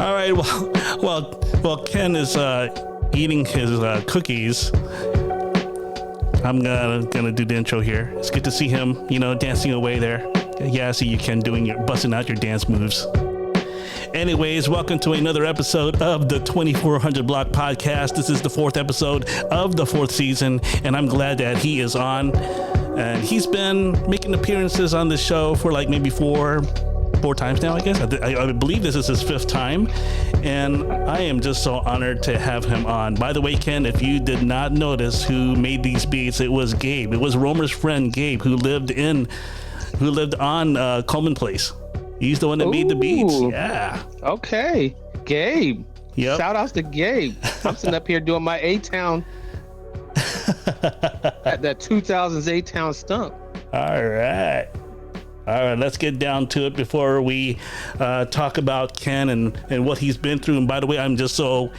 All right. Well, Ken is eating his cookies. I'm gonna do the intro here. It's good to see him, dancing away there. Yeah, I see you, Ken, busting out your dance moves. Anyways, welcome to another episode of the 2400 Block Podcast. This is the fourth episode of the fourth season, and I'm glad that he is on. And he's been making appearances on the show for like maybe four times now, I guess. I believe this is his fifth time, and I am just so honored to have him on. By the way, Ken, if you did not notice who made these beats, it was Gabe. It was Romer's friend Gabe, who lived on Coleman Place. He's the one that made the beats. Yeah. Okay, Gabe. Yep. Shout outs to Gabe. I'm sitting up here doing my A-Town, that 2000s A-Town stump. All right, let's get down to it before we talk about Ken and what he's been through. And by the way, I'm just so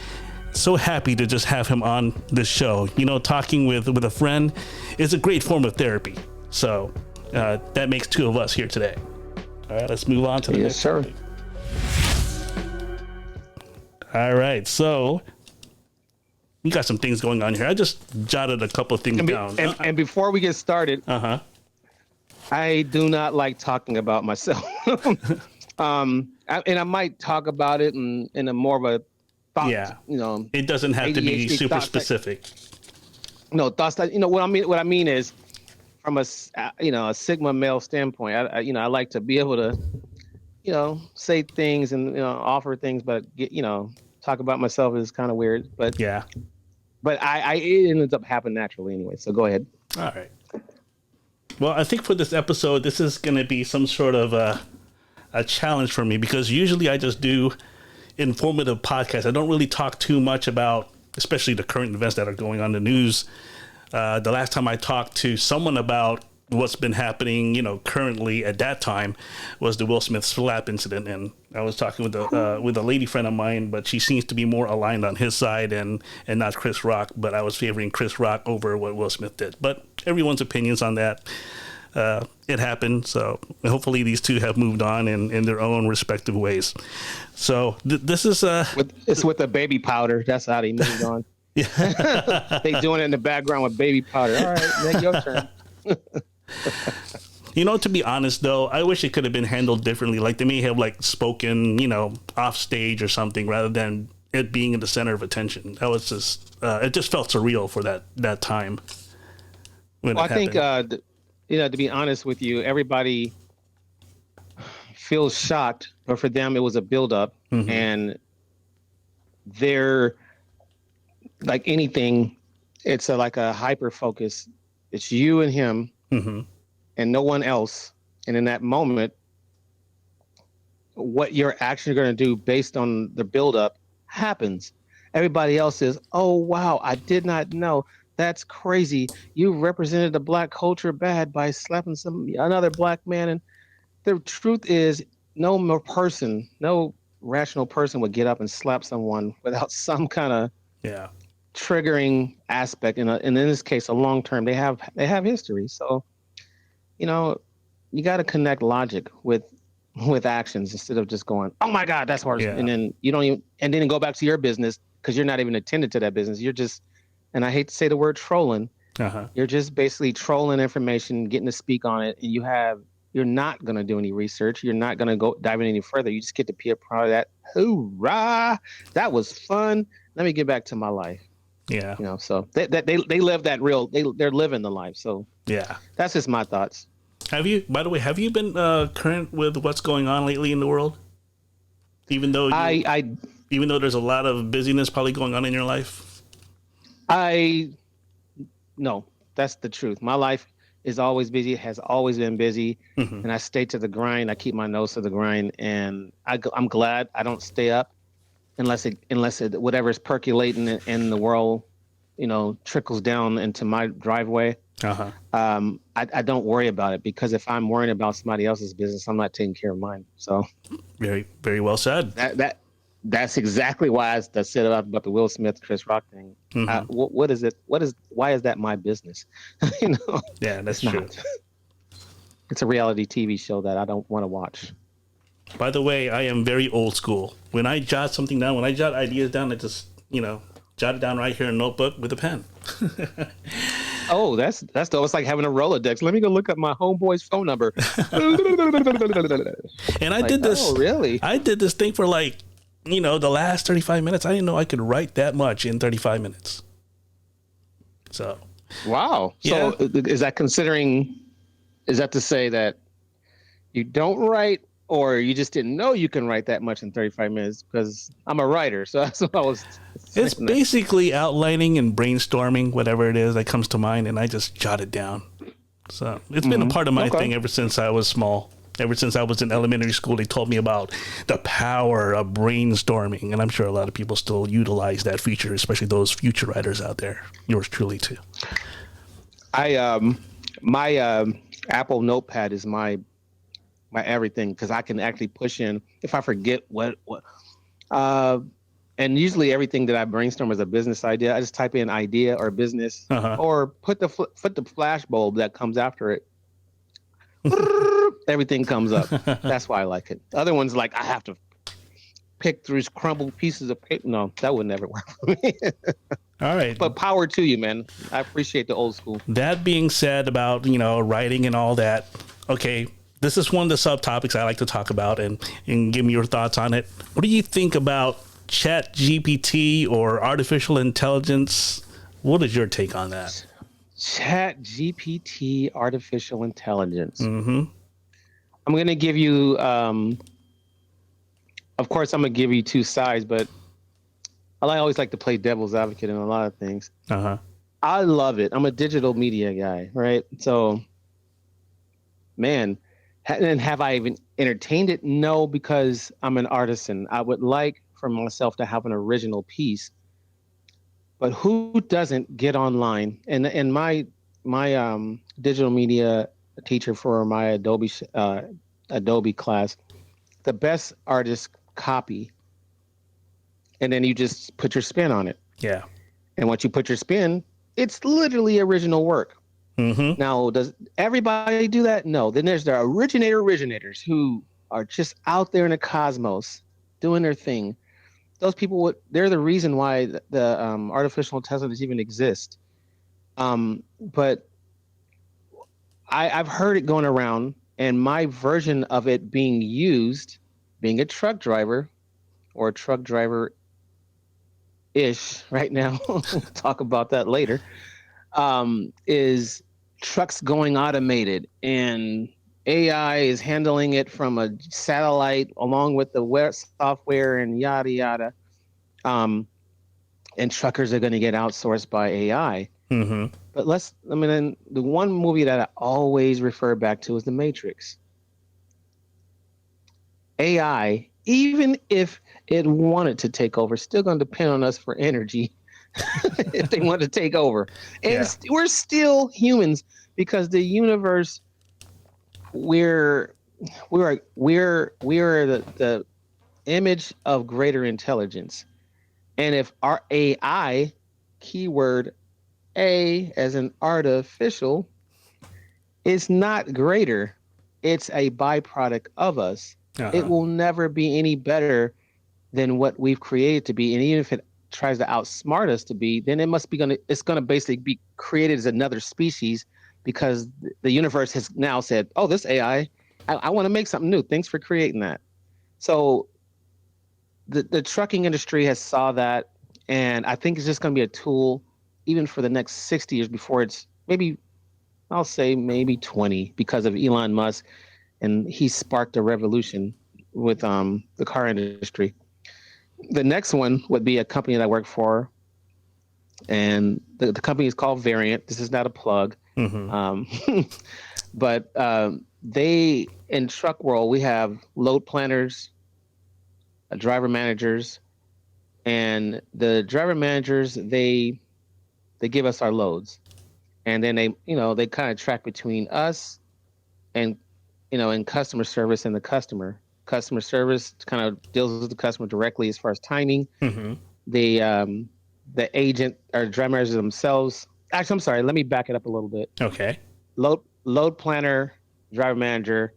happy to just have him on this show. Talking with a friend is a great form of therapy. So that makes two of us here today. All right, let's move on to the next topic. All right, so we got some things going on here. I just jotted a couple of things down. And before we get started, I do not like talking about myself. I might talk about it in a more of a thought. Yeah, it doesn't have to be super specific. Thoughts that what I mean is, from a Sigma male standpoint, I like to be able to, say things and offer things, but talk about myself is kind of weird. But yeah, but it ends up happening naturally anyway. So go ahead. All right. Well, I think for this episode, this is going to be some sort of a challenge for me, because usually I just do informative podcasts. I don't really talk too much about, especially the current events that are going on in the news. The last time I talked to someone about what's been happening, currently at that time, was the Will Smith slap incident. And I was talking with a lady friend of mine, but she seems to be more aligned on his side and not Chris Rock. But I was favoring Chris Rock over what Will Smith did. But everyone's opinions on that. It happened. So hopefully these two have moved on in their own respective ways. So this is it's with the baby powder. That's how they moved on. Yeah. They doing it in the background with baby powder. All right, then your turn. To be honest though, I wish it could have been handled differently. Like they may have spoken, off stage or something, rather than it being in the center of attention. That was just, it just felt surreal for that time. I think, to be honest with you, everybody feels shocked, but for them it was a buildup, and they're like anything. It's like a hyper focus. It's you and him. And no one else. And in that moment, what you're actually going to do based on the buildup happens. Everybody else is, oh, wow, I did not know. That's crazy. You represented the black culture bad by slapping another black man. And the truth is, no rational person would get up and slap someone without some kind of triggering aspect. And in this case, a long term, they have history. So, you got to connect logic with actions instead of just going, oh my God, that's worse. And then you don't even, and then go back to your business because you're not even attended to that business. You're just, and I hate to say the word trolling. You're just basically trolling information, getting to speak on it. And you're not going to do any research. You're not going to go dive in any further. You just get to be a part of that. Hoorah. That was fun. Let me get back to my life. Yeah. So they live that real, they're living the life. So yeah, that's just my thoughts. By the way, have you been current with what's going on lately in the world? Even though even though there's a lot of busyness probably going on in your life? No, that's the truth. My life is always busy, has always been busy, and I stay to the grind. I keep my nose to the grind, and I'm glad I don't stay up unless it whatever's percolating in the world, trickles down into my driveway. I don't worry about it, because if I'm worrying about somebody else's business, I'm not taking care of mine. So very, very well said. That's exactly why I said about the Will Smith Chris Rock thing. What is it? Why is that my business? Yeah, that's true. It's a reality TV show that I don't want to watch. By the way, I am very old school. When I jot something down, when I jot ideas down, I just, jot it down right here in a notebook with a pen. Oh, that's it's like having a Rolodex. Let me go look up my homeboy's phone number. And I did this. Oh, really? I did this thing for the last 35 minutes. I didn't know I could write that much in 35 minutes. So. Wow. Yeah. So is that to say that you don't write, or you just didn't know you can write that much in 35 minutes? Because I'm a writer, so that's what I was saying. It's basically outlining and brainstorming whatever it is that comes to mind, and I just jot it down. So it's been a part of my thing ever since I was small. Ever since I was in elementary school, they told me about the power of brainstorming, and I'm sure a lot of people still utilize that feature, especially those future writers out there. Yours truly too. My Apple Notepad is my everything, because I can actually push in if I forget what and usually everything that I brainstorm is a business idea. I just type in idea or business, or put the flash bulb that comes after it. Everything comes up. That's why I like it. Other ones, like, I have to pick through crumbled pieces of paper. No, that would never work for me. All right. But power to you, man. I appreciate the old school. That being said about, writing and all that, okay, this is one of the subtopics I like to talk about and give me your thoughts on it. What do you think about Chat GPT or artificial intelligence? What is your take on that? Chat GPT, artificial intelligence. Mm-hmm. I'm going to give you, of course, I'm going to give you two sides, but I always like to play devil's advocate in a lot of things. I love it. I'm a digital media guy, right? So, man, and have I even entertained it? No, because I'm an artisan. I would like for myself to have an original piece. But who doesn't get online? And my digital media teacher for my Adobe class, the best artists copy, and then you just put your spin on it. Yeah. And once you put your spin, it's literally original work. Mm-hmm. Now, does everybody do that? No. Then there's the originators who are just out there in the cosmos doing their thing. Those people, they're the reason why the artificial intelligence even exists. But I've heard it going around, and my version of it being used, being a truck driver or a truck driver-ish right now, we'll talk about that later, is trucks going automated, and AI is handling it from a satellite along with the web software and yada, yada. And truckers are going to get outsourced by AI. Mm-hmm. But the one movie that I always refer back to is The Matrix. AI, even if it wanted to take over, still going to depend on us for energy if they want to take over. And we're still humans, because the universe, we're the image of greater intelligence. And if our AI, keyword A as an artificial, is not greater, it's a byproduct of us. It will never be any better than what we've created to be. And even if it tries to outsmart us to be, then it's gonna basically be created as another species, because the universe has now said, oh, this AI, I want to make something new. Thanks for creating that. So the trucking industry has saw that, and I think it's just going to be a tool even for the next 60 years before it's maybe 20, because of Elon Musk, and he sparked a revolution with the car industry. The next one would be a company that I work for, and the company is called Variant. This is not a plug. Mm-hmm. But they, in truck world, we have load planners, driver managers, and the driver managers, they give us our loads, and then they kind of track between us and and customer service and the customer. Customer service kind of deals with the customer directly as far as timing. Mm-hmm. The agent or driver managers themselves. Actually, I'm sorry. Let me back it up a little bit. Okay. Load planner, driver manager.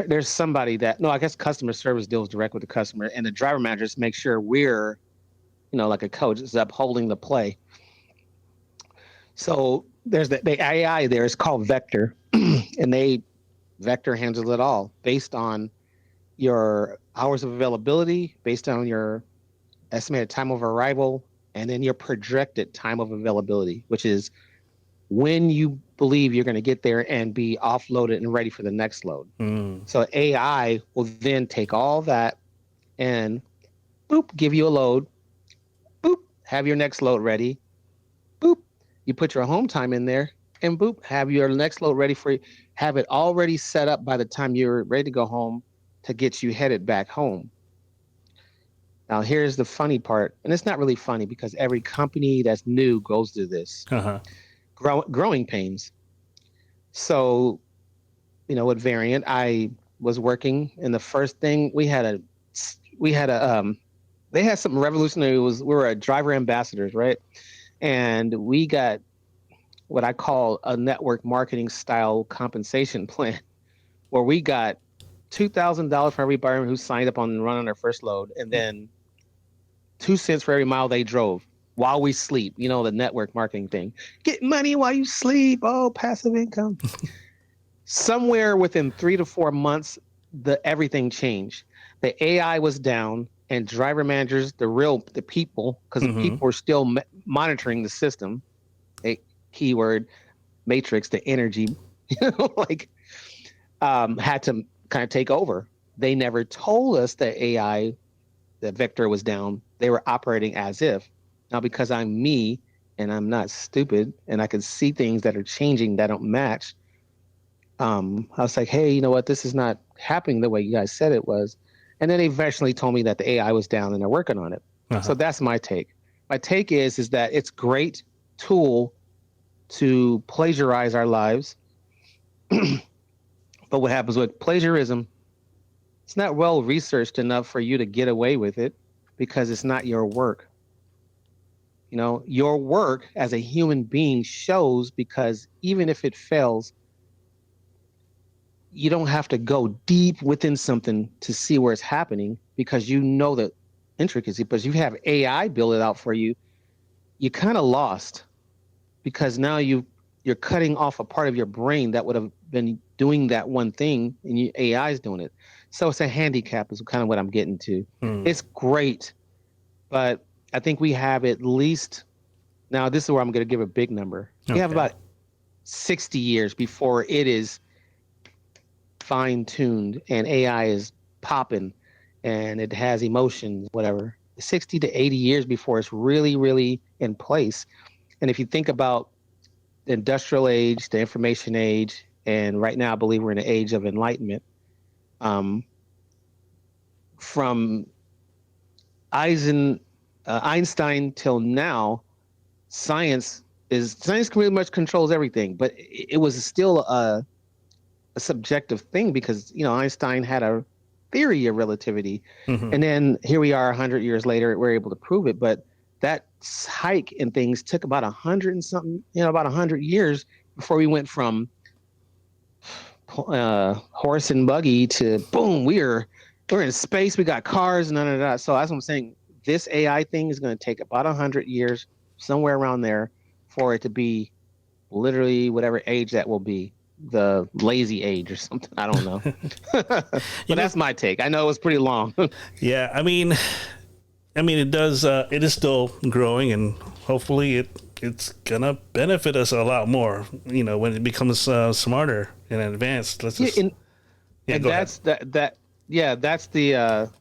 There's somebody that, no, I guess customer service deals direct with the customer, and the driver managers make sure we're, like a coach is upholding the play. So there's the AI there is called Vector, and Vector handles it all based on your hours of availability, based on your estimated time of arrival, and then your projected time of availability, which is when you believe you're going to get there and be offloaded and ready for the next load. So AI will then take all that and boop, give you a load, boop, have your next load ready, boop, you put your home time in there, and boop, have your next load ready for you. Have it already set up by the time you're ready to go home to get you headed back home. Now, here's the funny part, and it's not really funny because every company that's new goes through this. Growing pains. So, with Variant, I was working, and the first thing they had something revolutionary. We were driver ambassadors, right? And we got what I call a network marketing style compensation plan, where we got $2,000 for every buyer who signed up on running their first load, and then 2 cents for every mile they drove while we sleep. The network marketing thing. Get money while you sleep. Oh, passive income. Somewhere within 3 to 4 months, everything changed. The AI was down, and driver managers, the people, because the people were still monitoring the system. A keyword matrix, the energy, had to kind of take over. They never told us that Vector was down. They were operating as if. Now, because I'm me and I'm not stupid and I can see things that are changing that don't match, I was like, hey, you know what? This is not happening the way you guys said it was. And then they eventually told me that the AI was down and they're working on it. So that's my take. My take is that it's a great tool to plagiarize our lives. But what happens with plagiarism, it's not well researched enough for you to get away with it because it's not your work. Your work as a human being shows, because even if it fails, you don't have to go deep within something to see where it's happening because you know the intricacy. But you have AI build it out for you. You kind of lost because now you're cutting off a part of your brain that would have been doing that one thing, and AI is doing it. So it's a handicap is kind of what I'm getting to. It's great, but I think we have at least, now this is where I'm going to give a big number. We have about 60 years before it is fine-tuned and AI is popping and it has emotions, whatever. 60 to 80 years before it's really, really in place. And if you think about the industrial age, the information age, and right now I believe we're in an age of enlightenment. From Einstein till now, science pretty much controls everything, but it was still a subjective thing because Einstein had a theory of relativity, and then here we are 100 years later, we're able to prove it. But that hike in things took about 100 and something, about 100 years before we went from horse and buggy to boom, we're in space, we got cars, none of that. So as I'm saying, this AI thing is going to take about 100 years, somewhere around there, for it to be literally whatever age that will be, the lazy age or something. I don't know. But that's my take. I know it was pretty long. Yeah, I mean, it does. It is still growing, and hopefully it's gonna benefit us a lot more. When it becomes smarter and advanced. Let's just. And that's ahead. That's the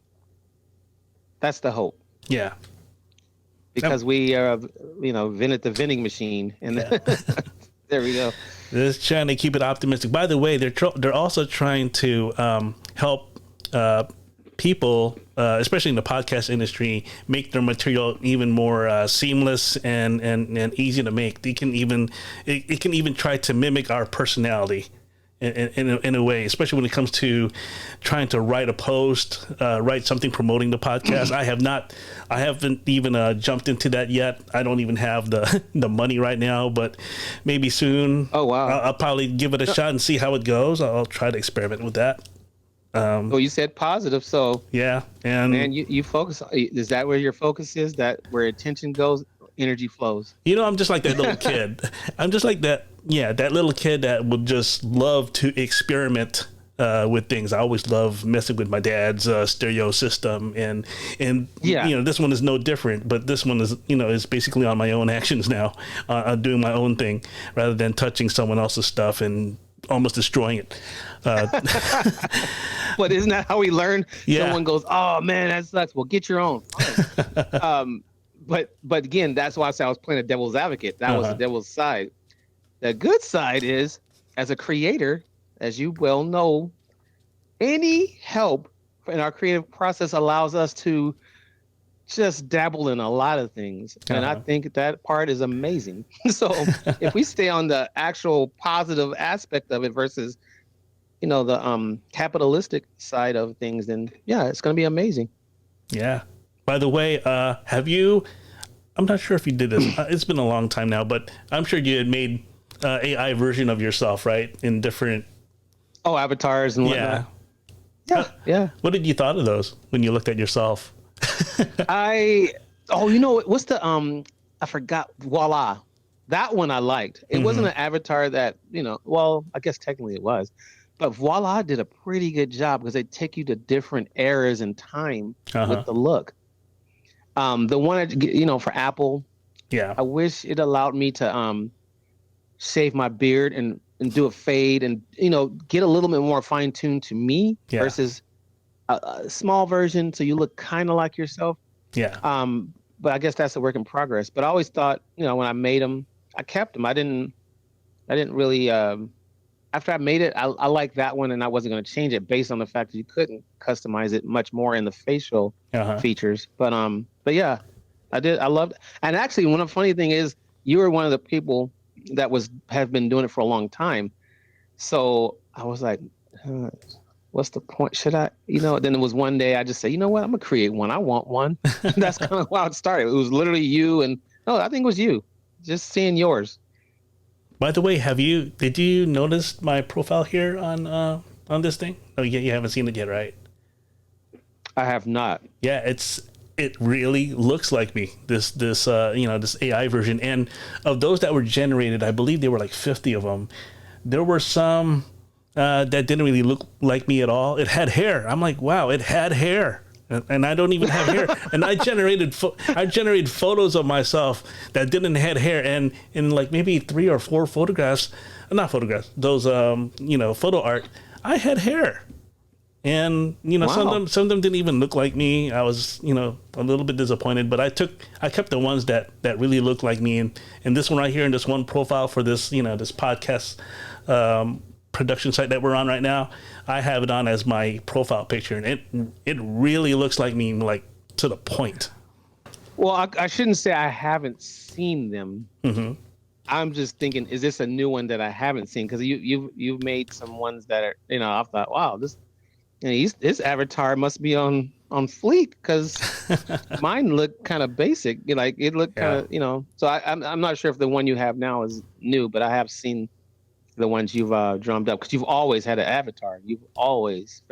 hope. Yeah. Because we invented the vending machine, and there we go. Just trying to keep it optimistic. By the way, they're also trying to help people, especially in the podcast industry, make their material even more seamless and easy to make. It can even try to mimic our personality in a way, especially when it comes to trying to write a post, write something promoting the podcast. I haven't even jumped into that yet. I don't even have the money right now, but maybe soon. Oh, wow. I'll probably give it a shot and see how it goes. I'll try to experiment with that. Well, you said positive, so Yeah, and man, you focus. Is that where your focus is? That where attention goes, energy flows. I'm just like that little kid. I'm just like that. Yeah, that little kid that would just love to experiment with things. I always love messing with my dad's stereo system, and this one is no different. But this one is basically on my own actions now, doing my own thing rather than touching someone else's stuff and almost destroying it. But isn't that how we learn? Yeah. Someone goes, "Oh man, that sucks." Well, get your own. But again, that's why I said I was playing a devil's advocate. That was the devil's side. The good side is, as a creator, as you well know, any help in our creative process allows us to just dabble in a lot of things. And I think that part is amazing. So if we stay on the actual positive aspect of it versus, the capitalistic side of things, then yeah, it's going to be amazing. Yeah. By the way, I'm not sure if you did this. It's been a long time now, but I'm sure you had made AI version of yourself, right? In different avatars and whatnot. Yeah. What did you thought of those when you looked at yourself? What's the I forgot. Voila, that one I liked. It wasn't an avatar that I guess technically it was, but Voila did a pretty good job because they take you to different eras in time with the look. The one for Apple, I wish it allowed me to shave my beard and do a fade and get a little bit more fine-tuned to me versus a small version so you look kind of like yourself. But I guess that's a work in progress. But I always thought, when I made them, I kept them. I didn't really after I made it, I liked that one, and I wasn't going to change it based on the fact that you couldn't customize it much more in the facial features. But yeah, I did. I loved it. And actually, one of the funny thing is, you were one of the people that have been doing it for a long time. So I was like, what's the point? Should I, then it was one day I just said, you know what? I'm gonna create one. I want one. That's kind of how it started. It was literally you. And no, I think it was you just seeing yours. By the way, did you notice my profile here on this thing? Oh, yeah, you haven't seen it yet, right? I have not. Yeah, it really looks like me. This AI version, and of those that were generated, I believe there were like 50 of them. There were some that didn't really look like me at all. It had hair. I'm like, wow, it had hair, and I don't even have hair. And I generated photos of myself that didn't have hair, and in like maybe 3 or 4 those photo art, I had hair. And wow. some of them didn't even look like me. I was a little bit disappointed, but I kept the ones that really looked like me. And this one right here, and this one profile for this this podcast production site that we're on right now, I have it on as my profile picture, and it really looks like me, like to the point. Well, I shouldn't say I haven't seen them. I'm just thinking, is this a new one that I haven't seen? Because you've made some ones that are I thought, wow, his avatar must be on fleek, because mine looked kind of basic. Like it looked kind of, So I'm not sure if the one you have now is new, but I have seen the ones you've drummed up, because you've always had an avatar. You've always,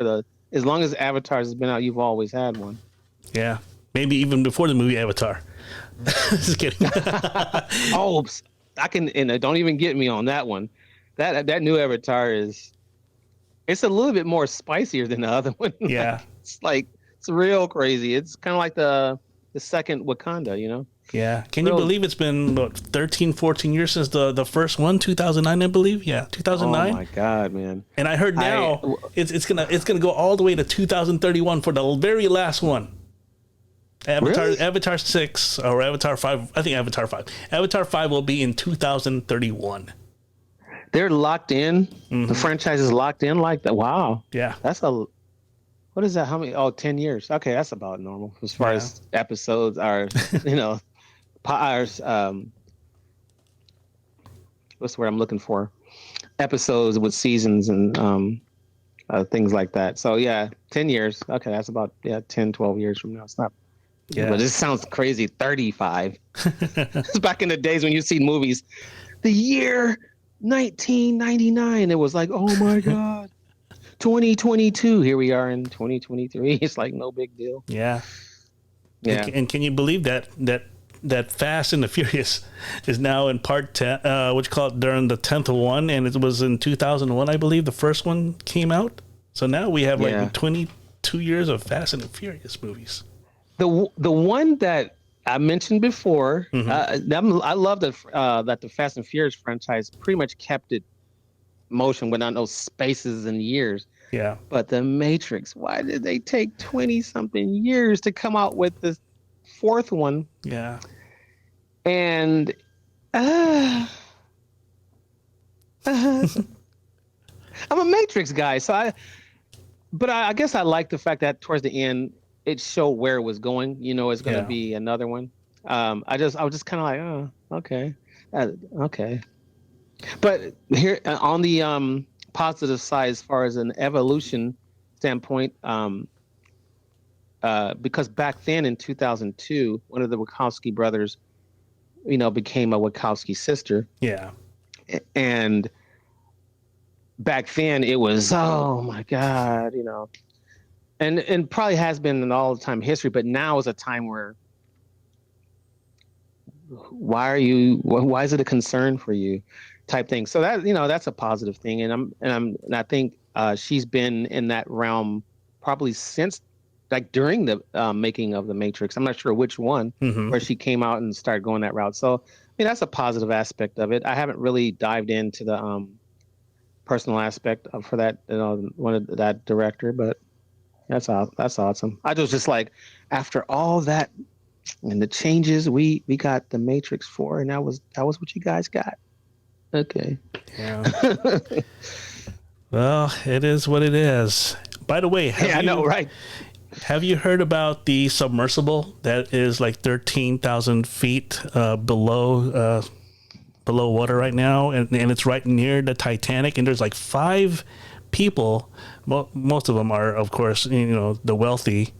as long as Avatars has been out, you've always had one. Yeah, maybe even before the movie Avatar. Just kidding. Oh, and don't even get me on that one. That new Avatar it's a little bit more spicier than the other one. Yeah. It's real crazy. It's kind of like the second Wakanda, Yeah. Can you believe it's been 13, 14 years since the first one, 2009, I believe? Yeah, 2009. Oh my God, man. And I heard now it's gonna go all the way to 2031 for the very last one. Avatar 6 or Avatar 5. I think Avatar 5. Avatar 5 will be in 2031. They're locked in. The franchise is locked in like that. Wow. Yeah. What is that? How many? 10 years. Okay, that's about normal as far as episodes are. What's the word I'm looking for? Episodes with seasons and things like that. So yeah, 10 years. Okay, that's about 10, 12 years from now. It's not. Yeah. But this sounds crazy. 35. It's back in the days when you see movies. The year 1999. It was like, oh my God. 2022. Here we are in 2023. It's like no big deal. Yeah. Yeah. And can you believe that Fast and the Furious is now in part 10, what you call it, during the 10th one, and it was in 2001, I believe, the first one came out. So now we have like 22 years of Fast and the Furious movies. The one that I mentioned before, I love that the Fast and Furious franchise pretty much kept it motion without no spaces and years. Yeah. But the Matrix, why did they take 20 something years to come out with this fourth one? Yeah. And I'm a Matrix guy, so I guess I like the fact that towards the end it showed where it was going. You know, it's going to be another one. I was just kind of like, oh, okay, okay. But here on the positive side, as far as an evolution standpoint, because back then in 2002, one of the Wachowski brothers, you know, became a Wachowski sister. Yeah. And back then it was, oh my God, you know, and probably has been in all the time history, but now is a time where why is it a concern for you type thing. So that, you know, that's a positive thing. And I think she's been in that realm probably since like during the making of the Matrix. I'm not sure which one where she came out and started going that route. So, I mean, that's a positive aspect of it. I haven't really dived into the personal aspect for that, you know, one of that director, but that's awesome. I was just like, after all that and the changes, we got the Matrix 4, and that was what you guys got. Okay. Yeah. Well, it is what it is. By the way, I know, right? Have you heard about the submersible that is like 13,000 feet below water right now, and it's right near the Titanic, and there's like 5 people. Well, most of them are, of course, you know, the wealthy.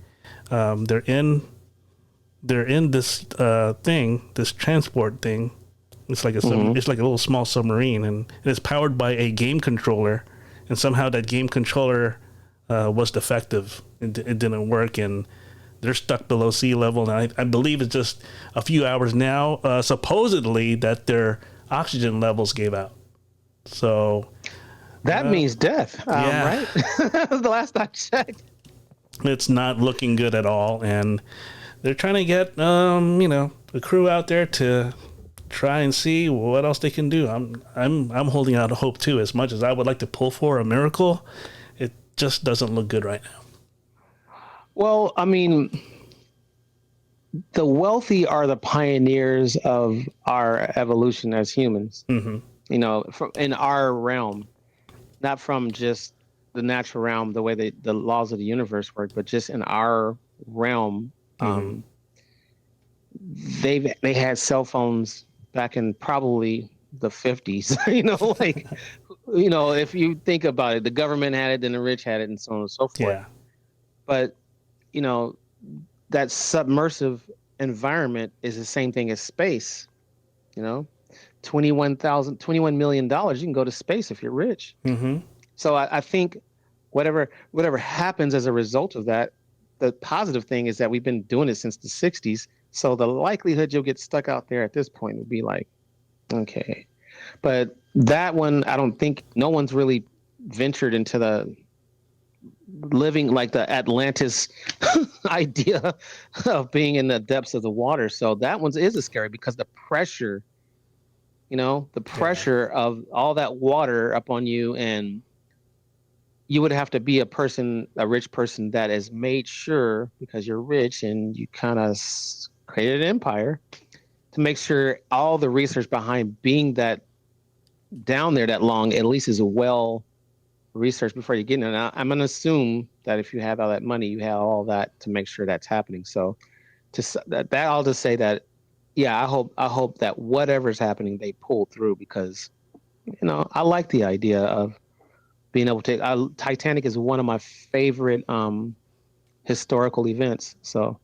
They're in this thing, this transport thing. It's like it's like a little small submarine, and it's powered by a game controller, and somehow that game controller was defective. It didn't work, and they're stuck below sea level. And I believe it's just a few hours now, supposedly, that their oxygen levels gave out. So that means death, right? The last I checked. It's not looking good at all, and they're trying to get you know, a crew out there to try and see what else they can do. I'm holding out hope too. As much as I would like to pull for a miracle, it just doesn't look good right now. Well, I mean, the wealthy are the pioneers of our evolution as humans. You know, in our realm, not from just the natural realm, the way the laws of the universe work, but just in our realm. They had cell phones back in probably the 50s. You know, like, you know, if you think about it, the government had it, then the rich had it, and so on and so forth. Yeah. But, you know, that submersive environment is the same thing as space. You know, $21 million, you can go to space if you're rich. So I think whatever happens as a result of that, the positive thing is that we've been doing it since the 60s. So the likelihood you'll get stuck out there at this point would be like, okay. But that one, I don't think no one's really ventured into the living like the Atlantis idea of being in the depths of the water. So that one is a scary because the pressure, you know, the pressure of all that water up on you, and you would have to be a rich person that has made sure, because you're rich and you kind of created an empire, to make sure all the research behind being that down there that long at least is well researched before you get in. And I'm going to assume that if you have all that money, you have all that to make sure that's happening. So I'll just say that, yeah, I hope that whatever's happening, they pull through, because, you know, I like the idea of being able to Titanic is one of my favorite historical events. So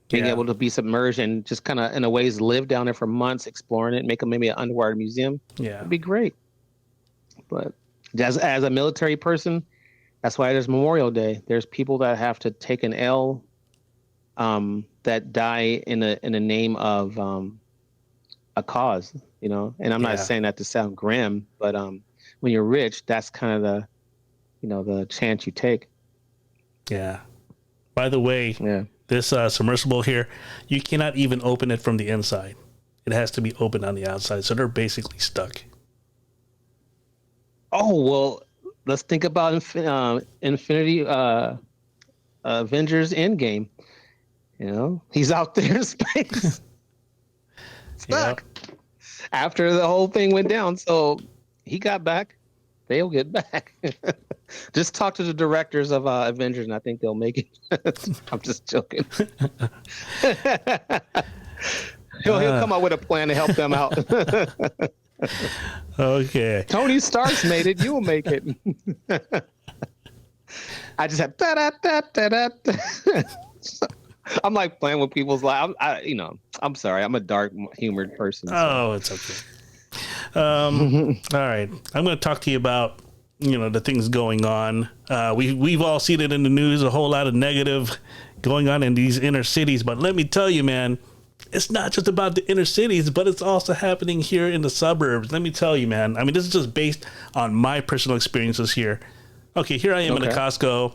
being able to be submerged and just kind of in a ways live down there for months, exploring it, make maybe an underwater museum. Yeah, it'd be great. But as a military person, That's why there's Memorial Day. There's people that have to take an L, that die in the name of a cause, you know. And I'm not saying that to sound grim, but when you're rich, that's kind of the, you know, the chance you take. Yeah. By the way, this submersible here, you cannot even open it from the inside. It has to be opened on the outside, so they're basically stuck. Oh well, let's think about Infinity Avengers Endgame. You know, he's out there in space, stuck. Yep. After the whole thing went down, so he got back. They'll get back. Just talk to the directors of Avengers, and I think they'll make it. I'm just joking. He'll come up with a plan to help them out. Okay. Tony Stark's made it. You'll make it. I just have da da da da da. I'm like playing with people's lives. I'm sorry. I'm a dark humored person. So. Oh, it's okay. All right. I'm going to talk to you about, you know, the things going on. We've all seen it in the news, a whole lot of negative going on in these inner cities. But let me tell you, man, it's not just about the inner cities, but it's also happening here in the suburbs. Let me tell you, man. I mean, this is just based on my personal experiences here. Okay, here I am in a Costco.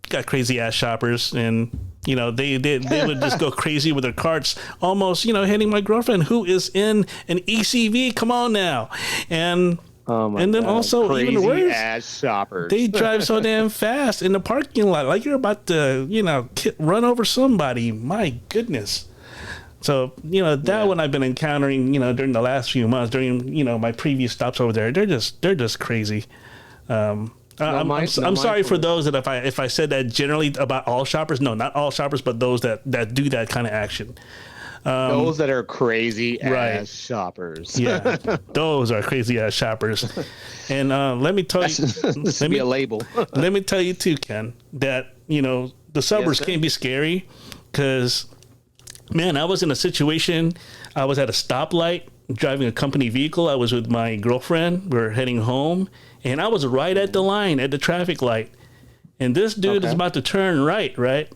Got crazy ass shoppers, and you know they would just go crazy with their carts, almost, you know, hitting my girlfriend who is in an ECV. Come on now, and then God. Also crazy even worse, ass shoppers. They drive so damn fast in the parking lot, like you're about to, you know, run over somebody. My goodness. So, you know, that one I've been encountering, you know, during the last few months, during, you know, my previous stops over there. They're just crazy. I'm sorry for those that if I said that generally about all shoppers. No, not all shoppers, but those that do that kind of action. Those that are crazy ass shoppers. Yeah, those are crazy ass shoppers. And let me tell you, this should be a label. Let me tell you too, Ken, that, you know, the suburbs can be scary because, man, I was in a situation. I was at a stoplight driving a company vehicle. I was with my girlfriend. We were heading home, and I was right at the line at the traffic light. And this dude is about to turn right?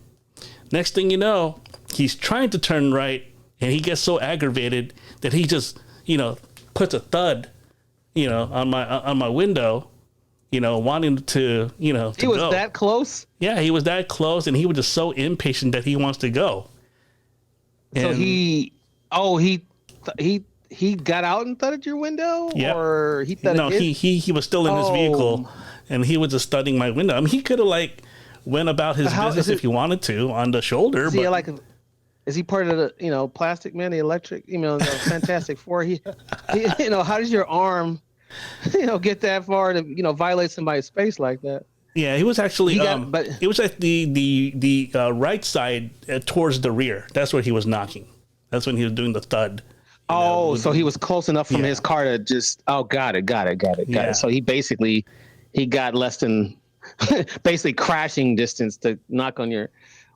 Next thing you know, he's trying to turn right, and he gets so aggravated that he just, you know, puts a thud, you know, on my window, you know, wanting to, you know, he was go. That close? Yeah, he was that close, and he was just so impatient that he wants to go. So and he got out and thudded your window, or he thudded? No, he was still in his vehicle, and he was just thudding my window. I mean, he could have like went about his business if he wanted to on the shoulder. Is he part of the, you know, Plastic Man, the Electric, you know, the Fantastic Four? He, you know, how does your arm, you know, get that far to, you know, violate somebody's space like that? Yeah, he was actually, it was at the right side towards the rear. That's where he was knocking. That's when he was doing the thud. So he was close enough from his car to just, got it. So he basically, he got less than, basically crashing distance to knock on your,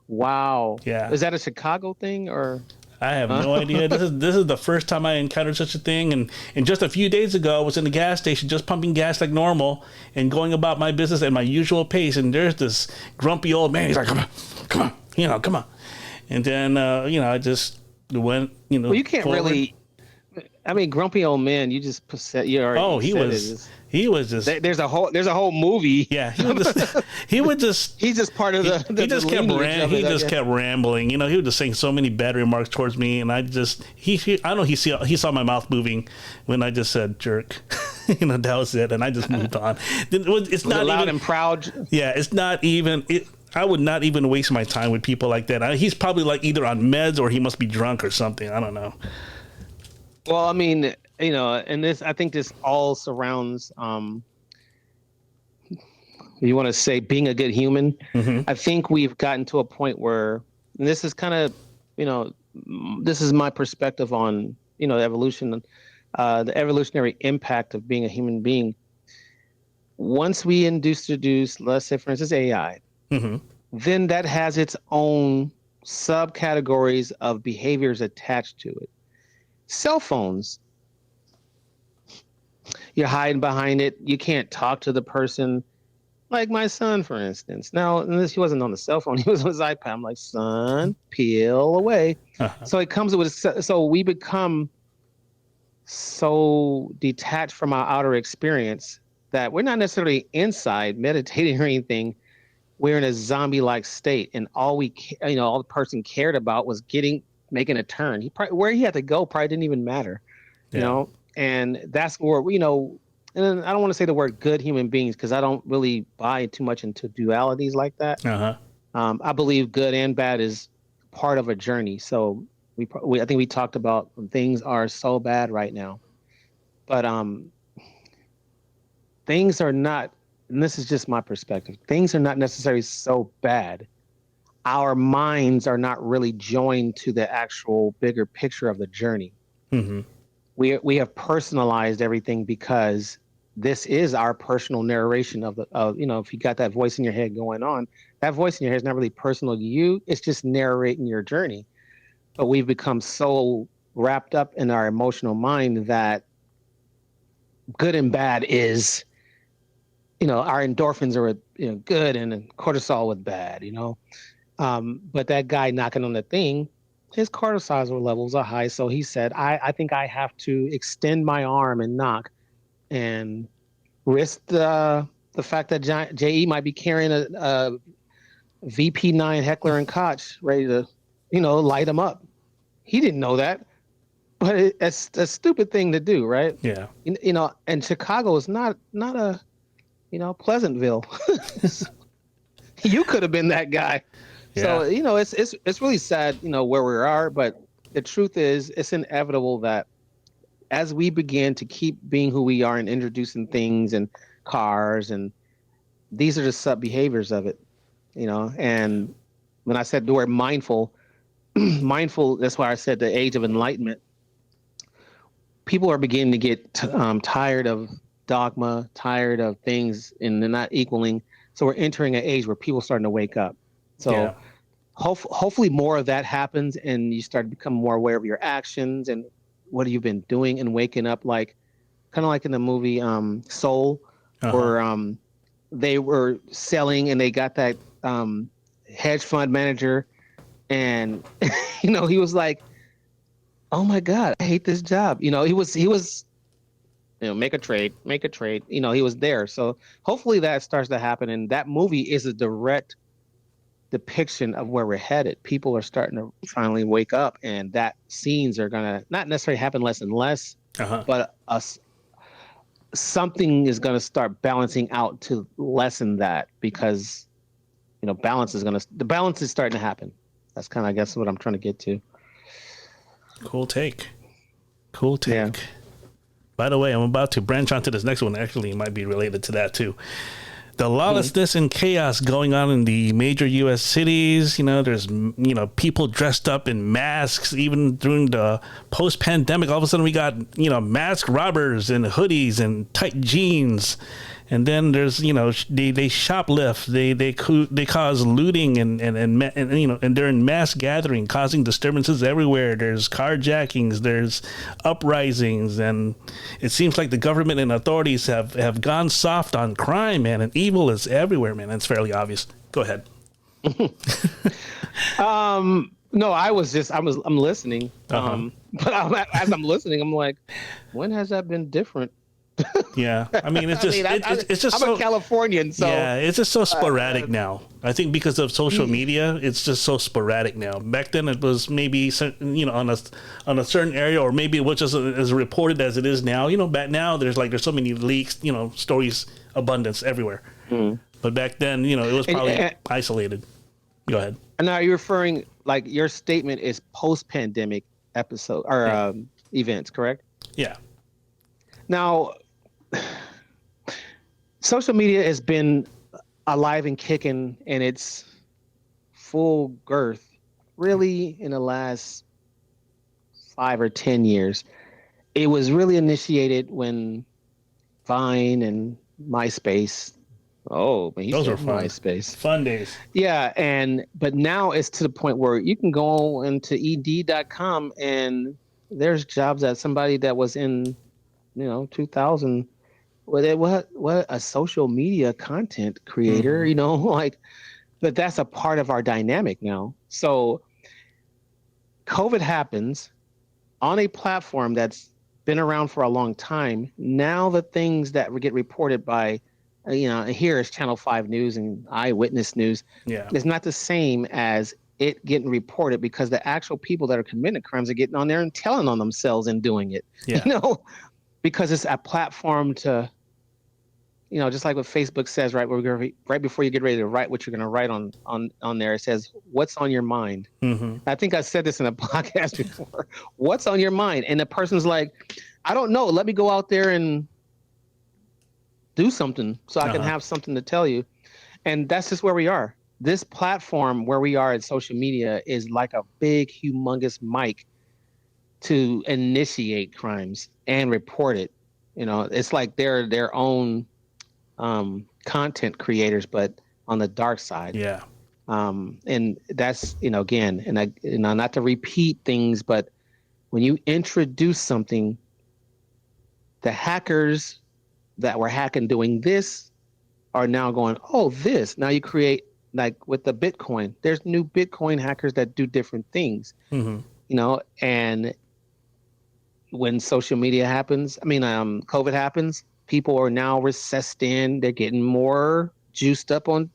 wow. Yeah. Is that a Chicago thing or? I have no idea. This is the first time I encountered such a thing. And just a few days ago, I was in the gas station just pumping gas like normal and going about my business at my usual pace. And there's this grumpy old man. He's like, come on. And then, you know, I just went, you know. Well, you can't forward. Really. I mean, grumpy old man. You just you already. Oh, he was just. There's a whole movie. Yeah, he would just. He's just part of the. He just kept rambling. You know, he would just saying so many bad remarks towards me, and I just I know he saw my mouth moving when I just said jerk. You know, that was it, and I just moved on. It's not loud even, and proud. Yeah, it's not even. I would not even waste my time with people like that. He's probably like either on meds or he must be drunk or something. I don't know. Well, I mean, you know, and I think this all surrounds, you want to say being a good human. Mm-hmm. I think we've gotten to a point where, and this is kind of, you know, this is my perspective on, you know, evolution, the evolutionary impact of being a human being. Once we introduce, let's say, for instance, AI, mm-hmm. then that has its own subcategories of behaviors attached to it. Cell phones, you're hiding behind it. You can't talk to the person. Like my son, for instance. Now, and this he wasn't on the cell phone; he was on his iPad. I'm like, son, peel away. So it comes with. So we become so detached from our outer experience that we're not necessarily inside meditating or anything. We're in a zombie-like state, and all the person cared about was making a turn. Where he had to go probably didn't even matter, and that's where and I don't want to say the word good human beings because I don't really buy too much into dualities like that. I believe good and bad is part of a journey. So I think we talked about things are so bad right now, but things are not. And this is just my perspective. Things are not necessarily so bad. Our minds are not really joined to the actual bigger picture of the journey. Mm-hmm. We have personalized everything because this is our personal narration of if you got that voice in your head going on, that voice in your head is not really personal to you. It's just narrating your journey. But we've become so wrapped up in our emotional mind that good and bad is, our endorphins are good and cortisol was bad, but that guy knocking on the thing, his cortisol levels are high. So he said, I think I have to extend my arm and knock and risk the fact that JE might be carrying a VP9 Heckler and Koch ready to, light him up. He didn't know that, but it's a stupid thing to do, right? Yeah. And Chicago is not a, Pleasantville. You could have been that guy. Yeah. So, it's really sad, where we are, but the truth is it's inevitable that as we begin to keep being who we are and introducing things and cars, and these are just sub behaviors of it, and when I said the word mindful, that's why I said the age of enlightenment. People are beginning to get tired of dogma, tired of things, and they're not equaling. So we're entering an age where people are starting to wake up. So hopefully more of that happens, and you start to become more aware of your actions and what you've been doing and waking up, like kind of like in the movie Soul, where they were selling and they got that hedge fund manager, and he was like, oh my God, I hate this job. He was make a trade. He was there. So hopefully that starts to happen. And that movie is a direct depiction of where we're headed. People are starting to finally wake up, and that scenes are going to not necessarily happen less and less, but something is going to start balancing out to lessen that, because, the balance is starting to happen. That's kind of, I guess, what I'm trying to get to. Cool take. Yeah. By the way, I'm about to branch onto this next one. Actually, it might be related to that too. The lawlessness and chaos going on in the major U.S. cities. There's, people dressed up in masks. Even during the post-pandemic, all of a sudden we got, masked robbers and hoodies and tight jeans. And then there's, they shoplift, they cause looting and they're in mass gathering, causing disturbances everywhere. There's carjackings, there's uprisings, and it seems like the government and authorities have gone soft on crime, man, and evil is everywhere, man. It's fairly obvious. Go ahead. No, I'm listening. But as I'm listening, I'm like, when has that been different? Yeah, I mean, it's just it's just I'm a Californian, so yeah, it's just so sporadic now. I think because of social media, it's just so sporadic now. Back then, it was maybe on a certain area, or maybe it was just as reported as it is now. Back now there's so many leaks, stories abundance everywhere. But back then, it was probably isolated. Go ahead. And now you're referring, like, your statement is post-pandemic episode or events, correct? Yeah. Now, social media has been alive and kicking in its full girth, really, in the last 5 or 10 years. It was really initiated when Vine and MySpace. Oh, man, those were fun. MySpace. Fun days. Yeah, but now it's to the point where you can go into ed.com and there's jobs that somebody that was in 2000 what a social media content creator, Mm-hmm. like, but that's a part of our dynamic now. So COVID happens on a platform that's been around for a long time. Now the things that get reported by, here is Channel 5 News and Eyewitness News, Yeah. is not the same as it getting reported, because the actual people that are committing crimes are getting on there and telling on themselves and doing it, Yeah. because it's a platform to, just like what Facebook says, right? Right before you get ready to write what you're going to write on there, it says, "What's on your mind?" Mm-hmm. I think I said this in a podcast before. What's on your mind? And the person's like, "I don't know. Let me go out there and do something so I can Uh-huh. have something to tell you." And that's just where we are. This platform where we are in social media is like a big, humongous mic to initiate crimes and report it. It's like they're their own content creators, but on the dark side. Yeah. And that's, again, and not to repeat things, but when you introduce something, the hackers that were hacking doing this are now going, oh, this. Now you create, like with the Bitcoin, there's new Bitcoin hackers that do different things, Mm-hmm. And when social media happens, COVID happens, people are now recessed in, they're getting more juiced up on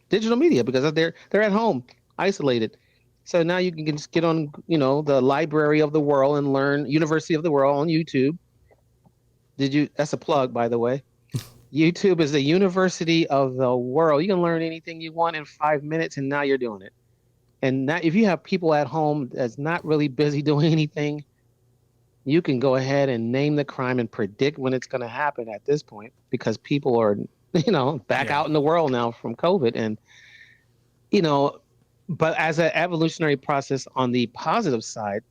digital media because they're at home, isolated. So now you can just get on, the Library of the World and learn University of the World on YouTube. That's a plug, by the way. YouTube is the University of the World. You can learn anything you want in 5 minutes, and now you're doing it. And now, if you have people at home that's not really busy doing anything, you can go ahead and name the crime and predict when it's going to happen at this point, because people are, back Yeah. out in the world now from COVID. And, you know, but as an evolutionary process on the positive side,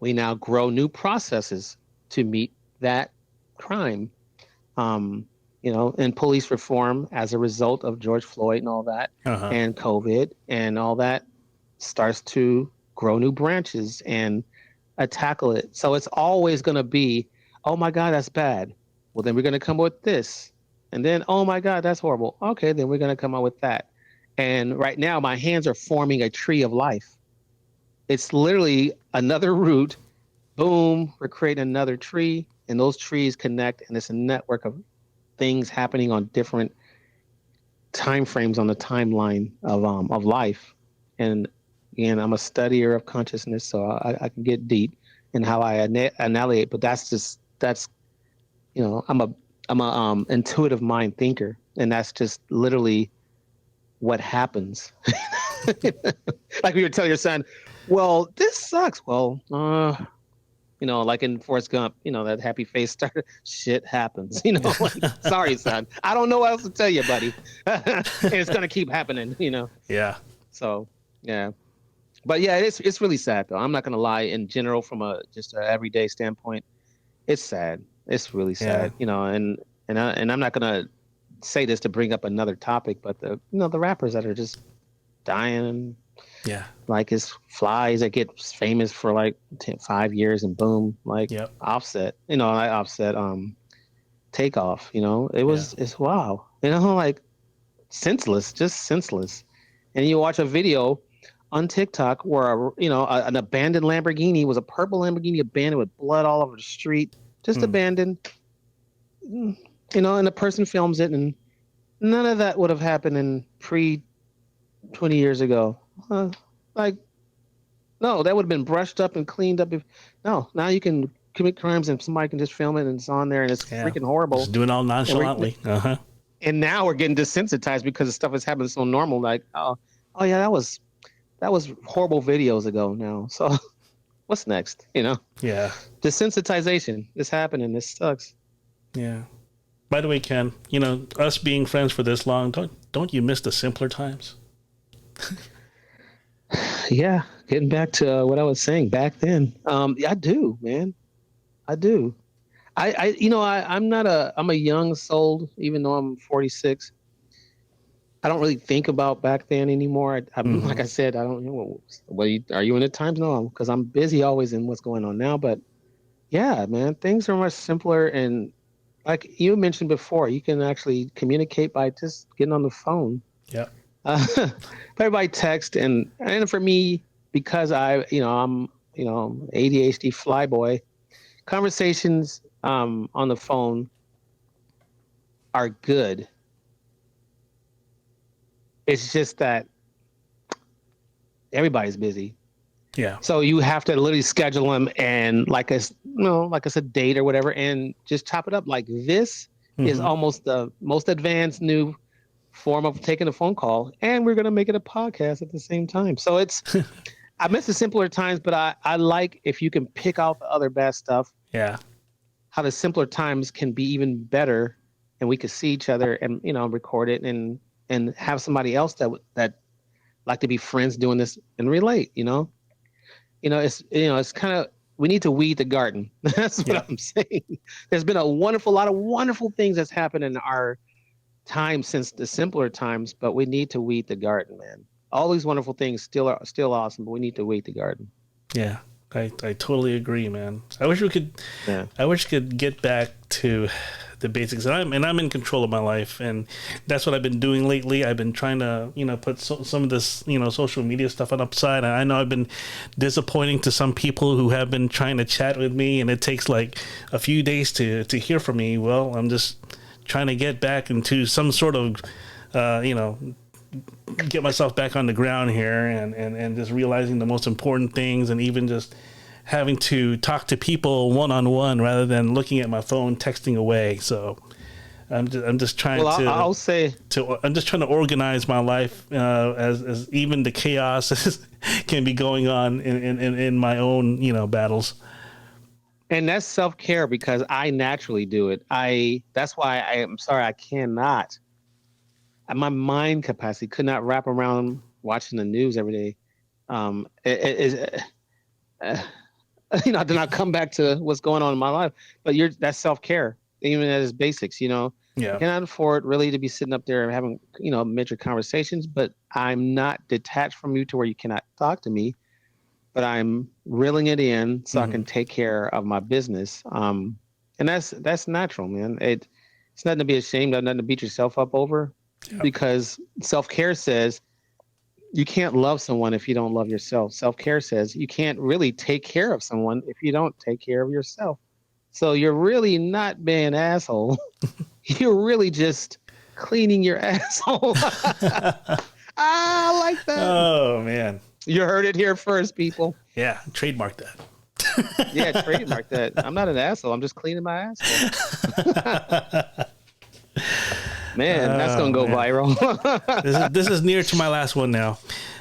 we now grow new processes to meet that crime. Um, and police reform as a result of George Floyd and all that, Uh-huh. and COVID and all that, starts to grow new branches and tackle it. So it's always going to be, oh my God, that's bad. Well, then we're going to come up with this. And then, oh my God, that's horrible. Okay, then we're going to come up with that. And right now, my hands are forming a tree of life. It's literally another root. Boom, we're creating another tree, and those trees connect, and it's a network of things happening on different time frames on the timeline of life. And again, I'm a studier of consciousness, so I can get deep in how I annihilate. But that's I'm a intuitive mind thinker, and that's just literally what happens. Like we would tell your son, well, this sucks. Well, like in Forrest Gump, that happy face starter, shit happens, like, sorry, son. I don't know what else to tell you, buddy. And it's going to keep happening. Yeah. So, yeah. But yeah, it's really sad though. I'm not going to lie, in general, from just a everyday standpoint, it's sad. It's really Yeah. sad, and I'm not going to say this to bring up another topic, but the rappers that are just dying, Yeah. like his flies that get famous for like 5 years and boom, like Yep. Offset, Takeoff, Yeah. it's wow, like senseless, just senseless. And you watch a video on TikTok where an abandoned Lamborghini, was a purple Lamborghini, abandoned with blood all over the street, just Hmm. abandoned, and the person films it, and none of that would have happened in pre 20 years ago. Like, no, that would have been brushed up and cleaned up. No, now you can commit crimes and somebody can just film it and it's on there and it's Yeah. freaking horrible. Just doing all And, nonchalantly. Uh-huh. and now we're getting desensitized because the stuff is happening so normal. Like, oh yeah, that was horrible videos ago now. So what's next? Yeah. Desensitization is happening. This sucks. Yeah. By the way, Ken, us being friends for this long, don't you miss the simpler times? Yeah, getting back to what I was saying back then. Yeah, I do, man. I do. I'm a young soul, even though I'm 46. I don't really think about back then anymore. I'm Mm-hmm. like I said, I don't know. Are you in the times? No, because I'm busy always in what's going on now. But yeah, man, things are much simpler, and like you mentioned before, you can actually communicate by just getting on the phone. Yeah. Everybody text, and for me, because I'm ADHD flyboy, conversations on the phone are good. It's just that everybody's busy. Yeah. So you have to literally schedule them and like I said, date or whatever, and just chop it up. Like this is almost the most advanced new form of taking a phone call, and we're gonna make it a podcast at the same time. So I miss the simpler times, but I like if you can pick out the other bad stuff. Yeah. How the simpler times can be even better, and we could see each other and record it and have somebody else that like to be friends doing this and relate. It's kind of, we need to weed the garden. That's what I'm saying. There's been a lot of wonderful things that's happened in our time since the simpler times, but we need to weed the garden, man. All these wonderful things still awesome, but we need to weed the garden. Yeah, I totally agree, man. I wish we could get back to the basics. And I'm in control of my life, and that's what I've been doing lately. I've been trying to, put some of this, social media stuff on upside. I know I've been disappointing to some people who have been trying to chat with me, and it takes like a few days to hear from me. Well, I'm just trying to get back into some sort of, get myself back on the ground here, and just realizing the most important things, and even just having to talk to people one-on-one rather than looking at my phone texting away. So I'm just trying I'm just trying to organize my life as even the chaos can be going on in my own battles. And that's self-care, because I naturally do it. That's why I'm sorry I cannot. My mind capacity could not wrap around watching the news every day. Then I'll come back to what's going on in my life. But that's self-care, even at its basics. Yeah. I cannot afford really to be sitting up there and having major conversations. But I'm not detached from you to where you cannot talk to me. But I'm reeling it in so I can take care of my business. And that's natural, man. It's nothing to be ashamed of, nothing to beat yourself up over. Yep. Because self-care says you can't love someone if you don't love yourself. Self-care says you can't really take care of someone if you don't take care of yourself. So you're really not being an asshole. You're really just cleaning your asshole. I like that. Oh, man. You heard it here first, people. Yeah, trademark that. Yeah, trademark that. I'm not an asshole. I'm just cleaning my asshole. Man, that's going to go viral. This is near to my last one now.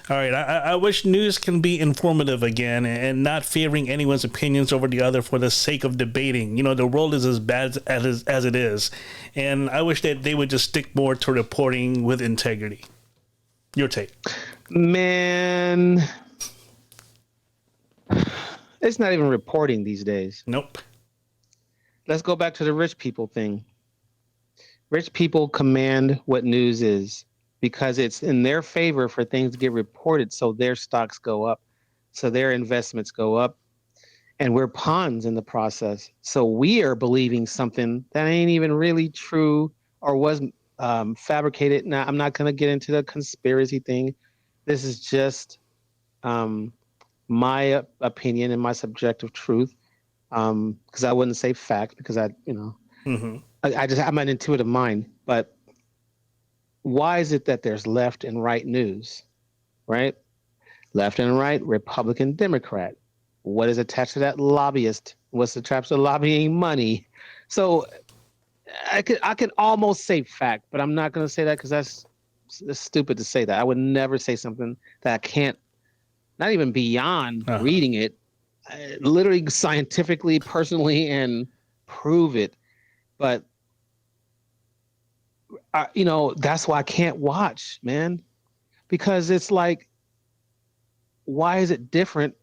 All right. I wish news can be informative again and not favoring anyone's opinions over the other for the sake of debating. The world is as bad as it is. And I wish that they would just stick more to reporting with integrity. Your take. Man, it's not even reporting these days. Nope. Let's go back to the rich people thing. Rich people command what news is because it's in their favor for things to get reported, so their stocks go up, so their investments go up, and we're pawns in the process. So we are believing something that ain't even really true or was fabricated. Now, I'm not going to get into the conspiracy thing. This is just my opinion and my subjective truth, because I wouldn't say fact, because I'm an intuitive mind. But why is it that there's left and right news, right? Left and right, Republican, Democrat. What is attached to that? Lobbyist. What's attached to lobbying? Money. So I could almost say fact, but I'm not going to say that because that's stupid to say that. I would never say something that I can't, not even beyond reading it, literally scientifically, personally, and prove it. But that's why I can't watch, man, because it's like, why is it different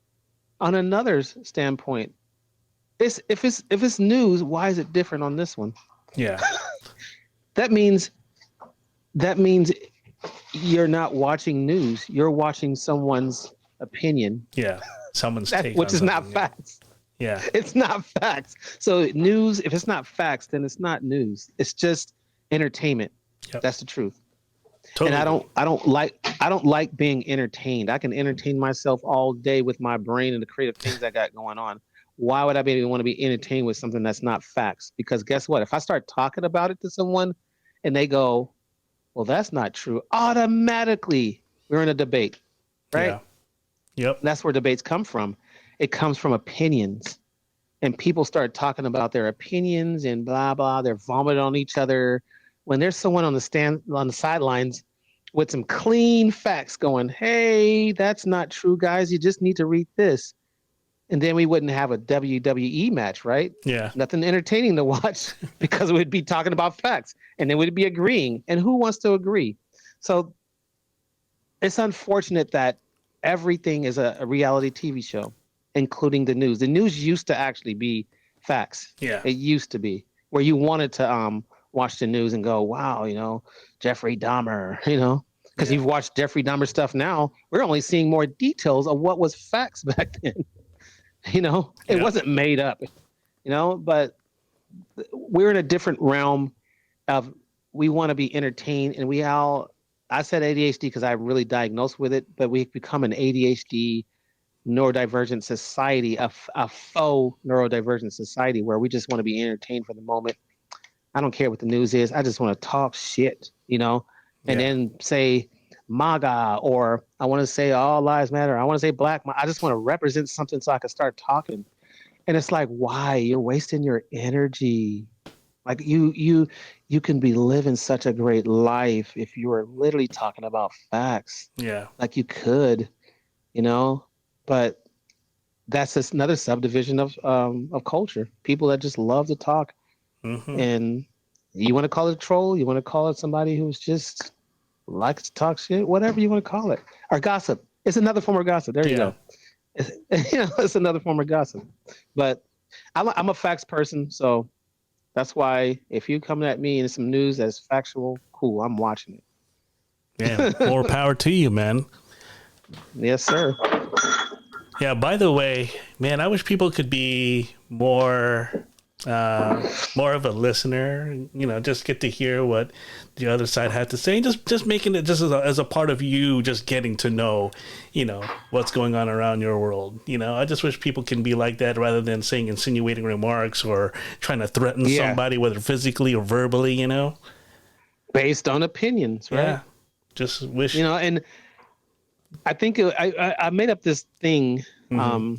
on another standpoint? If it's news, why is it different on this one? Yeah. That means you're not watching news. You're watching someone's opinion. Yeah. Someone's take, which is not facts. Yeah. It's not facts. So news, if it's not facts, then it's not news. It's just entertainment. Yep. That's the truth. Totally. And I don't like being entertained. I can entertain myself all day with my brain and the creative things I got going on. Why would I want to be entertained with something that's not facts? Because guess what? If I start talking about it to someone and they go, well, that's not true, automatically we're in a debate, right? Yeah. Yep. That's where debates come from. It comes from opinions. And people start talking about their opinions and blah, blah. They're vomiting on each other. When there's someone on the sidelines with some clean facts going, hey, that's not true, guys. You just need to read this. And then we wouldn't have a WWE match, right? Yeah. Nothing entertaining to watch because we'd be talking about facts and then we'd be agreeing. And who wants to agree? So it's unfortunate that everything is a reality TV show, including the news. The news used to actually be facts. Yeah. It used to be where you wanted to watch the news and go, wow, Jeffrey Dahmer, because you've watched Jeffrey Dahmer stuff now. We're only seeing more details of what was facts back then. It wasn't made up, but we're in a different realm of we want to be entertained and I said ADHD because I really diagnosed with it, but we've become an ADHD neurodivergent society, a faux neurodivergent society where we just want to be entertained for the moment. I don't care what the news is. I just want to talk shit, and then say MAGA, or I want to say all lives matter. I want to say black. I just want to represent something so I can start talking. And it's like, why? You're wasting your energy. Like you can be living such a great life if you were literally talking about facts. Yeah. Like you could, but that's just another subdivision of culture. People that just love to talk. Mm-hmm. And you want to call it a troll, you want to call it somebody who's just likes to talk shit, whatever you want to call it, or gossip. It's another form of gossip. There you go. It's another form of gossip. But I'm a facts person, so that's why if you come at me in some news that's factual, cool, I'm watching it. Yeah, more power to you, man. Yes, sir. Yeah, by the way, man, I wish people could be more of a listener, just get to hear what the other side had to say, just making it just as a part of you, just getting to know, what's going on around your world. I just wish people can be like that rather than saying insinuating remarks or trying to threaten somebody, whether physically or verbally, based on opinions, right? Yeah. Just wish, and I think I made up this thing. Mm-hmm.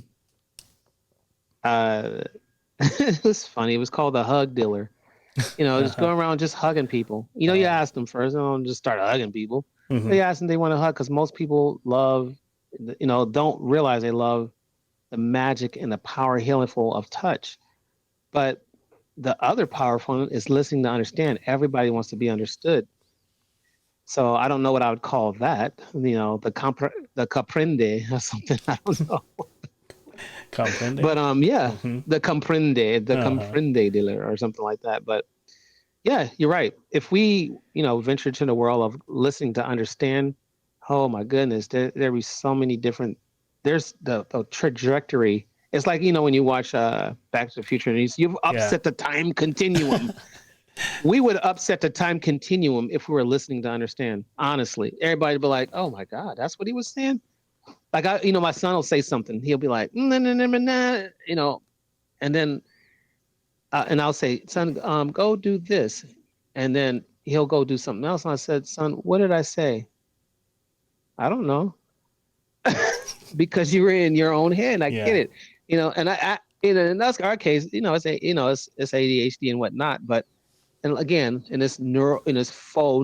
It was funny. It was called the hug dealer. Just going around just hugging people. You ask them first, don't just start hugging people. Mm-hmm. They ask them they want to hug because most people love, don't realize they love the magic and the power healingful of touch. But the other powerful is listening to understand. Everybody wants to be understood. So I don't know what I would call that. The comprende or something. I don't know. Comprende. But the comprende dealer or something like that. But yeah, you're right. If we venture to the world of listening to understand, oh my goodness, there be so many different. There's the trajectory. It's like when you watch Back to the Future and you've upset the time continuum. We would upset the time continuum if we were listening to understand. Honestly, everybody would be like, "Oh my God, that's what he was saying." Like my son will say something. He'll be like, nah, and then, and I'll say, son, go do this, and then he'll go do something else. And I said, son, what did I say? I don't know, because you were in your own head. I get it, and and that's our case. It's ADHD and whatnot, but. And again, in this faux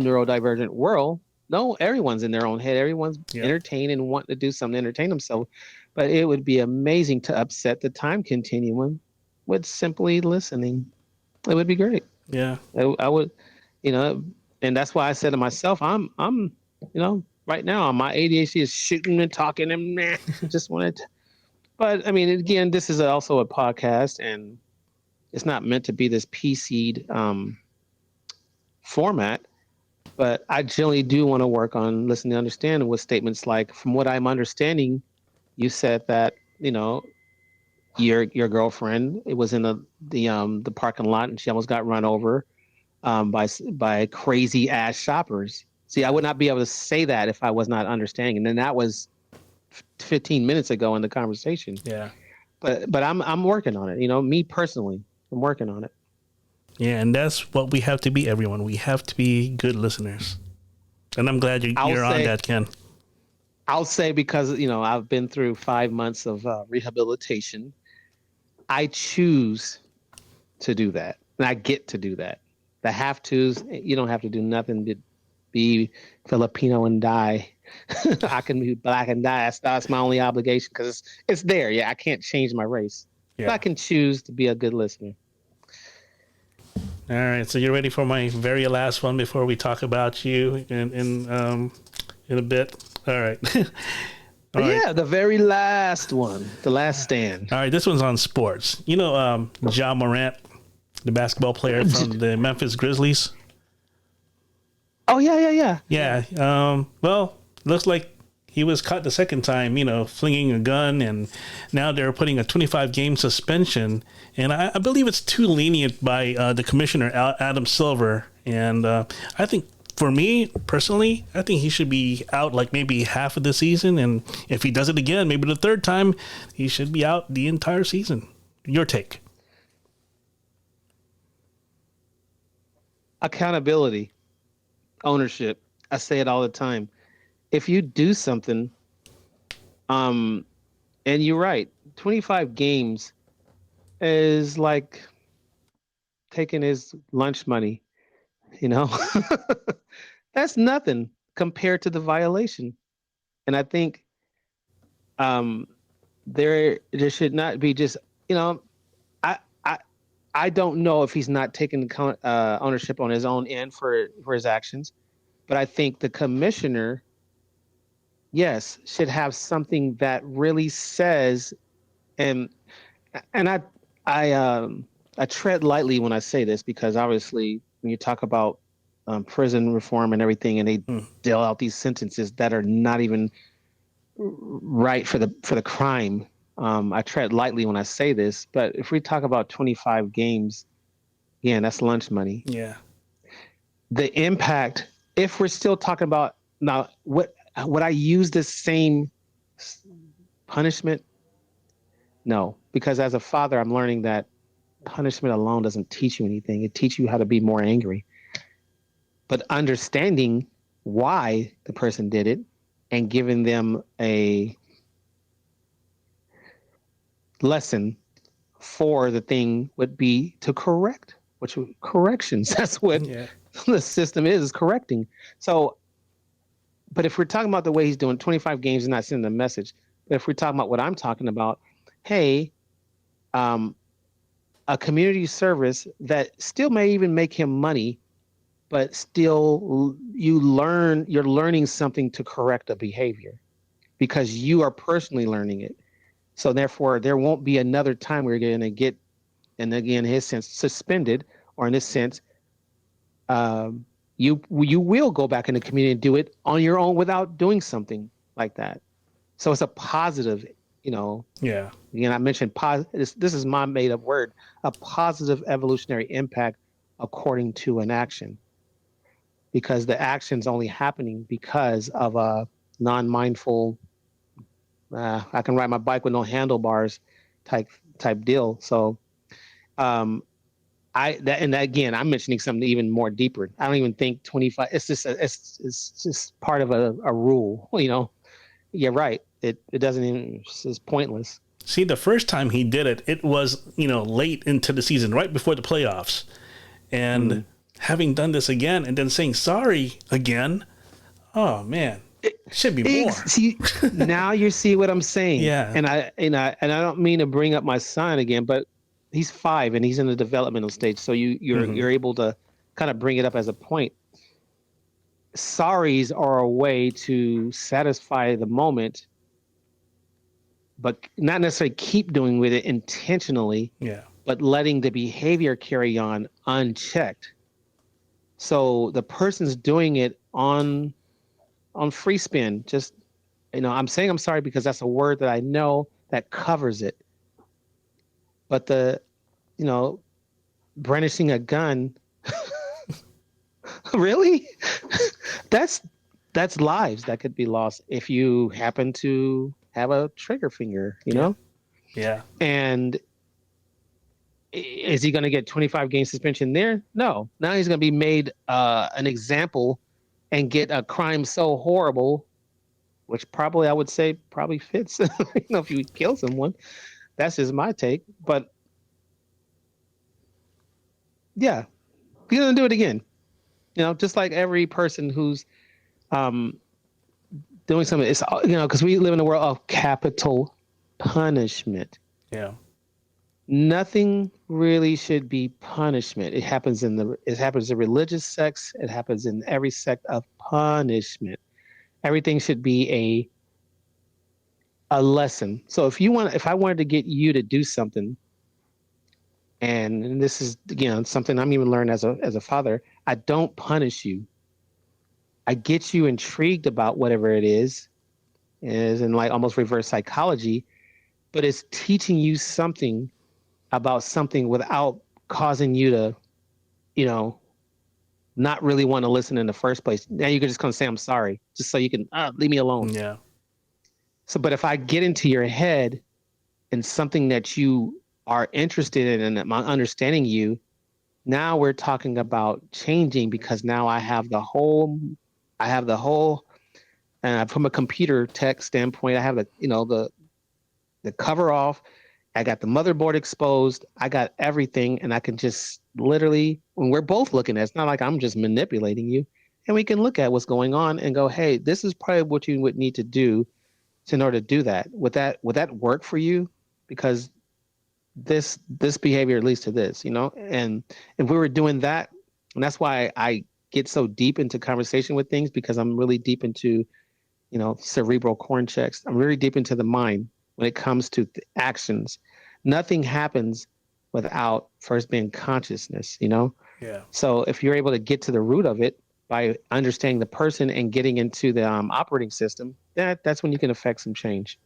neurodivergent world, no, everyone's in their own head. Everyone's entertained and wanting to do something to entertain themselves. But it would be amazing to upset the time continuum with simply listening. It would be great. Yeah, I would, and that's why I said to myself, I'm, right now my ADHD is shooting and talking and just wanted. But I mean, again, this is also a podcast, and it's not meant to be this PC'd format, but I generally do want to work on listening to understand with statements like, from what I'm understanding, you said that, your girlfriend. It was in the parking lot, and she almost got run over by crazy ass shoppers. See, I would not be able to say that if I was not understanding. And then that was 15 minutes ago in the conversation. Yeah. But I'm working on it. You know, me personally, I'm working on it. Yeah, and that's what we have to be, everyone. We have to be good listeners. And I'm glad you're on that, Ken. I'll say because, you know, I've been through 5 months of rehabilitation. I choose to do that. And I get to do that. The have tos, you don't have to do nothing but be Filipino and die. I can be black and die. That's my only obligation because it's there. Yeah, I can't change my race. Yeah. But I can choose to be a good listener. All right, so you're ready for my very last one before we talk about you in a bit. All right. All right. The very last one, the last stand. All right, this one's on sports. You know, Ja Morant, the basketball player from the Memphis Grizzlies. Oh yeah. Yeah. Well, looks like he was caught the second time, you know, flinging a gun, and now they're putting a 25-game suspension. And I believe it's too lenient by the commissioner, Adam Silver. And I think, for me personally, I think he should be out like maybe half of the season. And if he does it again, maybe the third time, he should be out the entire season. Your take? Accountability, ownership. I say it all the time. If you do something, and you're right, 25 games is like taking his lunch money, you know? That's nothing compared to the violation. And I think there should not be just, you know, I don't know if he's not taking ownership on his own end for his actions, but I think the commissioner, yes, should have something that really says, and I tread lightly when I say this, because obviously when you talk about prison reform and everything, and they deal out these sentences that are not even right for the crime. I tread lightly when I say this, but if we talk about 25 games, again, that's lunch money. Yeah. The impact, if we're still talking about now, would I use the same punishment? No, because as a father, I'm learning that punishment alone doesn't teach you anything. It teaches you how to be more angry. But understanding why the person did it and giving them a lesson for the thing would be to correct, which corrections. That's what the system is correcting. So, but if we're talking about the way he's doing 25 games and not sending a message, but if we're talking about what I'm talking about, hey, a community service that still may even make him money, but still you're learning something to correct a behavior because you are personally learning it. So therefore, there won't be another time we're going to get, and again, in his sense, suspended, or in this sense, you will go back in the community and do it on your own without doing something like that. So it's a positive, you know. Yeah. Again, I mentioned positive. This is my made up word. A positive evolutionary impact according to an action, because the action's only happening because of a non-mindful. I can ride my bike with no handlebars type deal. So, again, I'm mentioning something even more deeper. I don't even think 25. It's just part of a rule. You know, you're right. It doesn't even. It's pointless. See, the first time he did it, it was, you know, late into the season, right before the playoffs, and having done this again and then saying sorry again. Oh man. Should be more. See, now you see what I'm saying. Yeah. And I don't mean to bring up my son again, but he's 5 and he's in the developmental stage. So you're able to kind of bring it up as a point. Sorries are a way to satisfy the moment, but not necessarily keep doing with it intentionally. Yeah. But letting the behavior carry on unchecked. So the person's doing it on free spin, just, you know, I'm saying I'm sorry because that's a word that I know that covers it. But you know, brandishing a gun, really? that's that's lives that could be lost if you happen to have a trigger finger, you Yeah. know? Yeah. And is he going to get 25-game suspension there? No. Now he's going to be made an example and get a crime so horrible, which probably I would say probably fits. If you kill someone, that's just my take. But yeah, he's going to do it again. Just like every person who's um, doing something. It's because we live in a world of capital punishment. Yeah. Nothing really should be punishment. It happens in religious sects. It happens in every sect of punishment. Everything should be a lesson. So if I wanted to get you to do something, and this is again something I'm even learning as a father, I don't punish you. I get you intrigued about whatever it is in like almost reverse psychology, but it's teaching you something about something without causing you to, not really want to listen in the first place. Now you can just come say, I'm sorry, just so you can leave me alone. Yeah. So, but if I get into your head and something that you are interested in and I'm understanding you, now we're talking about changing because now I have the whole, from a computer tech standpoint, I have the cover off. I got the motherboard exposed. I got everything, and I can just literally, when we're both looking at it, it's not like I'm just manipulating you. And we can look at what's going on and go, hey, this is probably what you would need to do in order to do that. Would that work for you? Because this behavior leads to this, And if we were doing that, and that's why I get so deep into conversation with things, because I'm really deep into, cerebral Cornchex. I'm really deep into the mind when it comes to actions. Nothing happens without first being consciousness, Yeah. So if you're able to get to the root of it by understanding the person and getting into the operating system, that's when you can affect some change.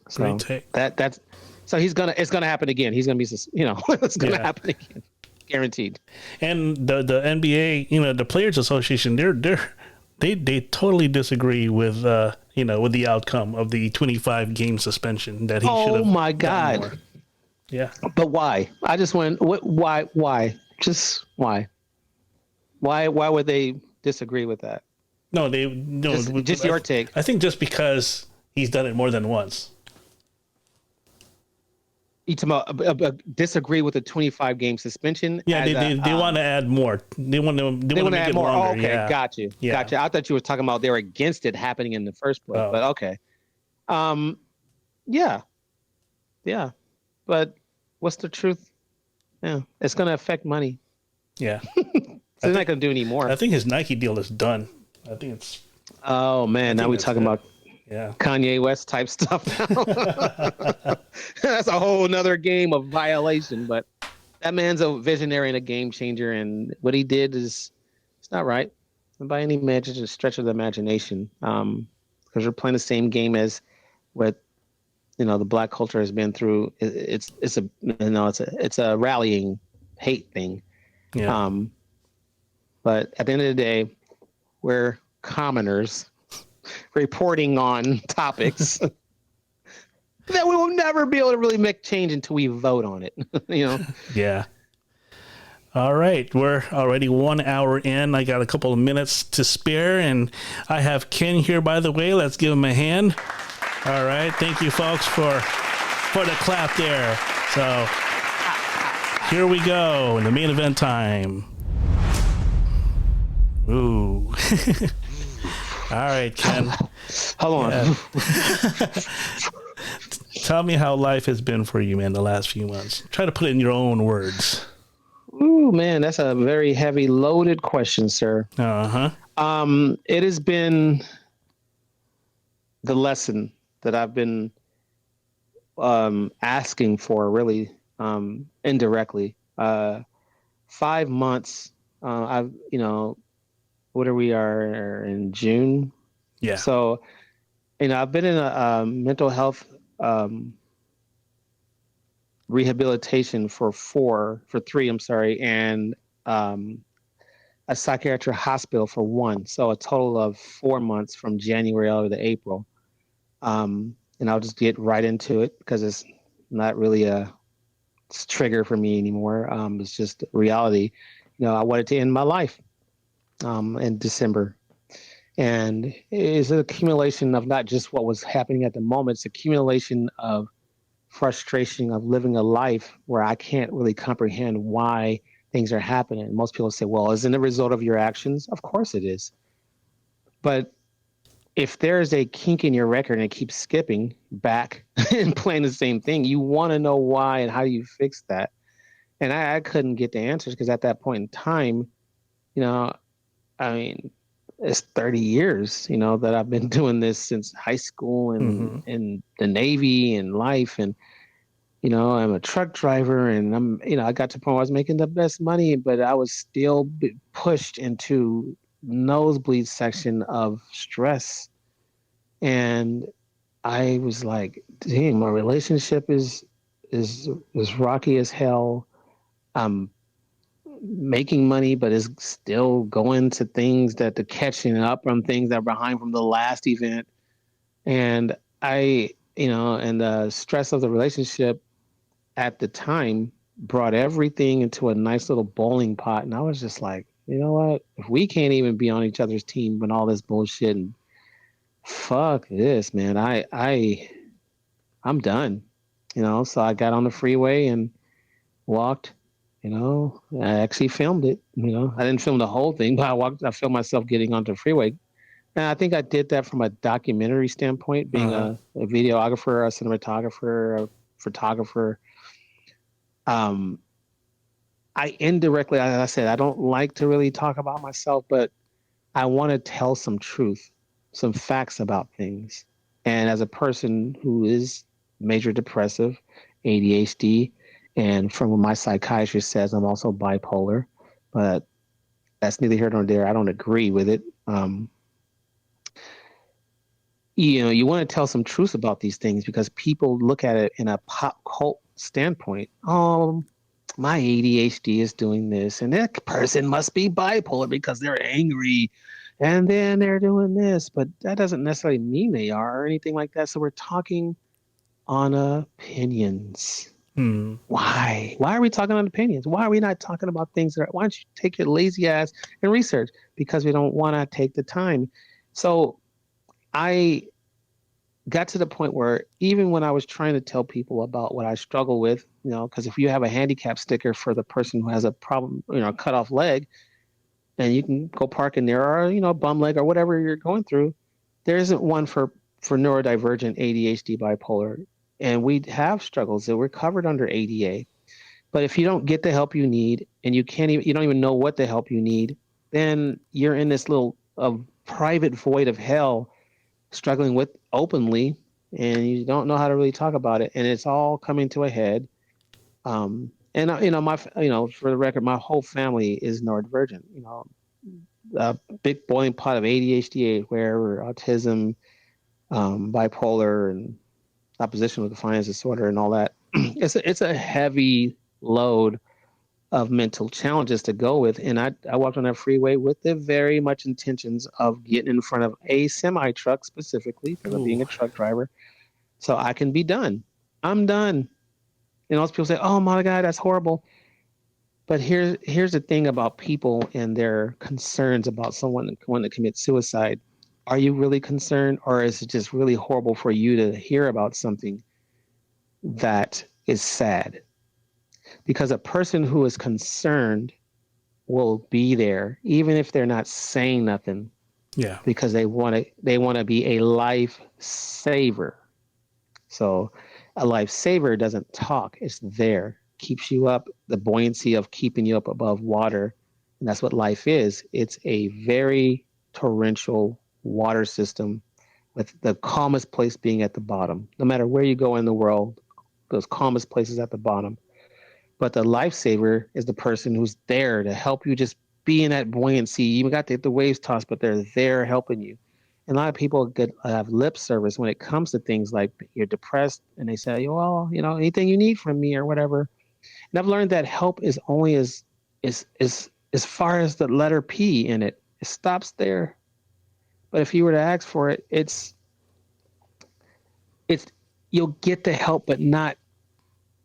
So Great take. so it's gonna happen again. He's gonna be, it's gonna happen again, guaranteed. And the NBA, the Players Association, they totally disagree with with the outcome of the 25-game suspension that he should have. Oh my God! More. Yeah, but why? I just went. Why? Just why? Why would they disagree with that? No, just your take. I think just because he's done it more than once. You talking about disagree with the 25-game suspension? Yeah, they want to add more. They want to make add it more. longer. Oh, okay, yeah. Got you. I thought you were talking about they were against it happening in the first place. But okay. Yeah. But what's the truth? Yeah, it's going to affect money. Yeah. They're not going to do any more. I think his Nike deal is done. I think it's. Oh man, now we're talking about Kanye West type stuff now. That's a whole nother game of violation. But that man's a visionary and a game changer, and what he did it's not right by any stretch of the imagination. Because we're playing the same game as what the black culture has been through. It's a rallying hate thing. Yeah. But at the end of the day, we're commoners reporting on topics that we will never be able to really make change until we vote on it. Yeah. All right, we're already 1 hour in. I got a couple of minutes to spare, and I have Ken here, by the way. Let's give him a hand. All right, thank you, folks, for the clap there. So here we go in the main event time. Ooh. All right, Ken. Hold on. Tell me how life has been for you, man, the last few months. Try to put it in your own words. Ooh, man, that's a very heavy, loaded question, sir. Uh-huh. It has been the lesson that I've been asking for, really, indirectly. 5 months. I've, what are we in June? Yeah. So, I've been in a mental health rehabilitation for three, I'm sorry, and a psychiatric hospital for one. So a total of 4 months from January all the way to April. And I'll just get right into it because it's not really a trigger for me anymore. It's just reality. I wanted to end my life in December. And it's an accumulation of not just what was happening at the moment, it's accumulation of frustration of living a life where I can't really comprehend why things are happening. Most people say, well, isn't it a result of your actions? Of course it is. But if there's a kink in your record and it keeps skipping back and playing the same thing, you want to know why and how you fix that. And I couldn't get the answers because at that point in time, I mean, it's 30 years, that I've been doing this since high school and in the Navy and life. And, I'm a truck driver and I got to the point where I was making the best money, but I was still pushed into nosebleed section of stress. And I was like, dang, my relationship is rocky as hell. I'm making money, but is still going to things that the catching up from things that are behind from the last event. And and the stress of the relationship at the time brought everything into a nice little bowling pot. And I was just like, you know what? If we can't even be on each other's team when all this bullshit and fuck this, man. I'm done. So I got on the freeway and walked. I actually filmed it. I didn't film the whole thing, but I filmed myself getting onto the freeway. And I think I did that from a documentary standpoint, being a videographer, a cinematographer, a photographer. I indirectly, as I said, I don't like to really talk about myself, but I want to tell some truth, some facts about things. And as a person who is major depressive, ADHD, and from what my psychiatrist says, I'm also bipolar, but that's neither here nor there. I don't agree with it. You want to tell some truth about these things because people look at it in a pop cult standpoint. Oh, my ADHD is doing this, and that person must be bipolar because they're angry, and then they're doing this. But that doesn't necessarily mean they are or anything like that. So we're talking on opinions. Why? Why are we talking on opinions? Why are we not talking about things that why don't you take your lazy ass and research? Because we don't want to take the time. So I got to the point where even when I was trying to tell people about what I struggle with, because if you have a handicap sticker for the person who has a problem, cut off leg, and you can go park in there or, bum leg or whatever you're going through, there isn't one for neurodivergent ADHD bipolar. And we have struggles that we're covered under ADA. But if you don't get the help you need and you don't even know what the help you need, then you're in this little private void of hell struggling with openly, and you don't know how to really talk about it. And it's all coming to a head. And for the record, my whole family is neurodivergent, a big boiling pot of ADHD, where autism, bipolar, and oppositional defiance disorder and all that. It's a heavy load of mental challenges to go with. And I walked on that freeway with the very much intentions of getting in front of a semi truck specifically because of being a truck driver. So I can be done. I'm done. And most people say, oh my God, that's horrible. But here's the thing about people and their concerns about someone wanting to commit suicide. Are you really concerned, or is it just really horrible for you to hear about something that is sad? Because a person who is concerned will be there, even if they're not saying nothing. Yeah. Because they want to be a life saver. So a life saver doesn't talk; it's there, keeps you up, the buoyancy of keeping you up above water, and that's what life is. It's a very torrential water system, with the calmest place being at the bottom. No matter where you go in the world, those calmest places at the bottom. But the lifesaver is the person who's there to help you just be in that buoyancy. You even got the waves tossed, but they're there helping you. And a lot of people have lip service when it comes to things like you're depressed and they say, well, anything you need from me or whatever. And I've learned that help is only as far as the letter P in it. It stops there. But if you were to ask for it, it's you'll get the help, but not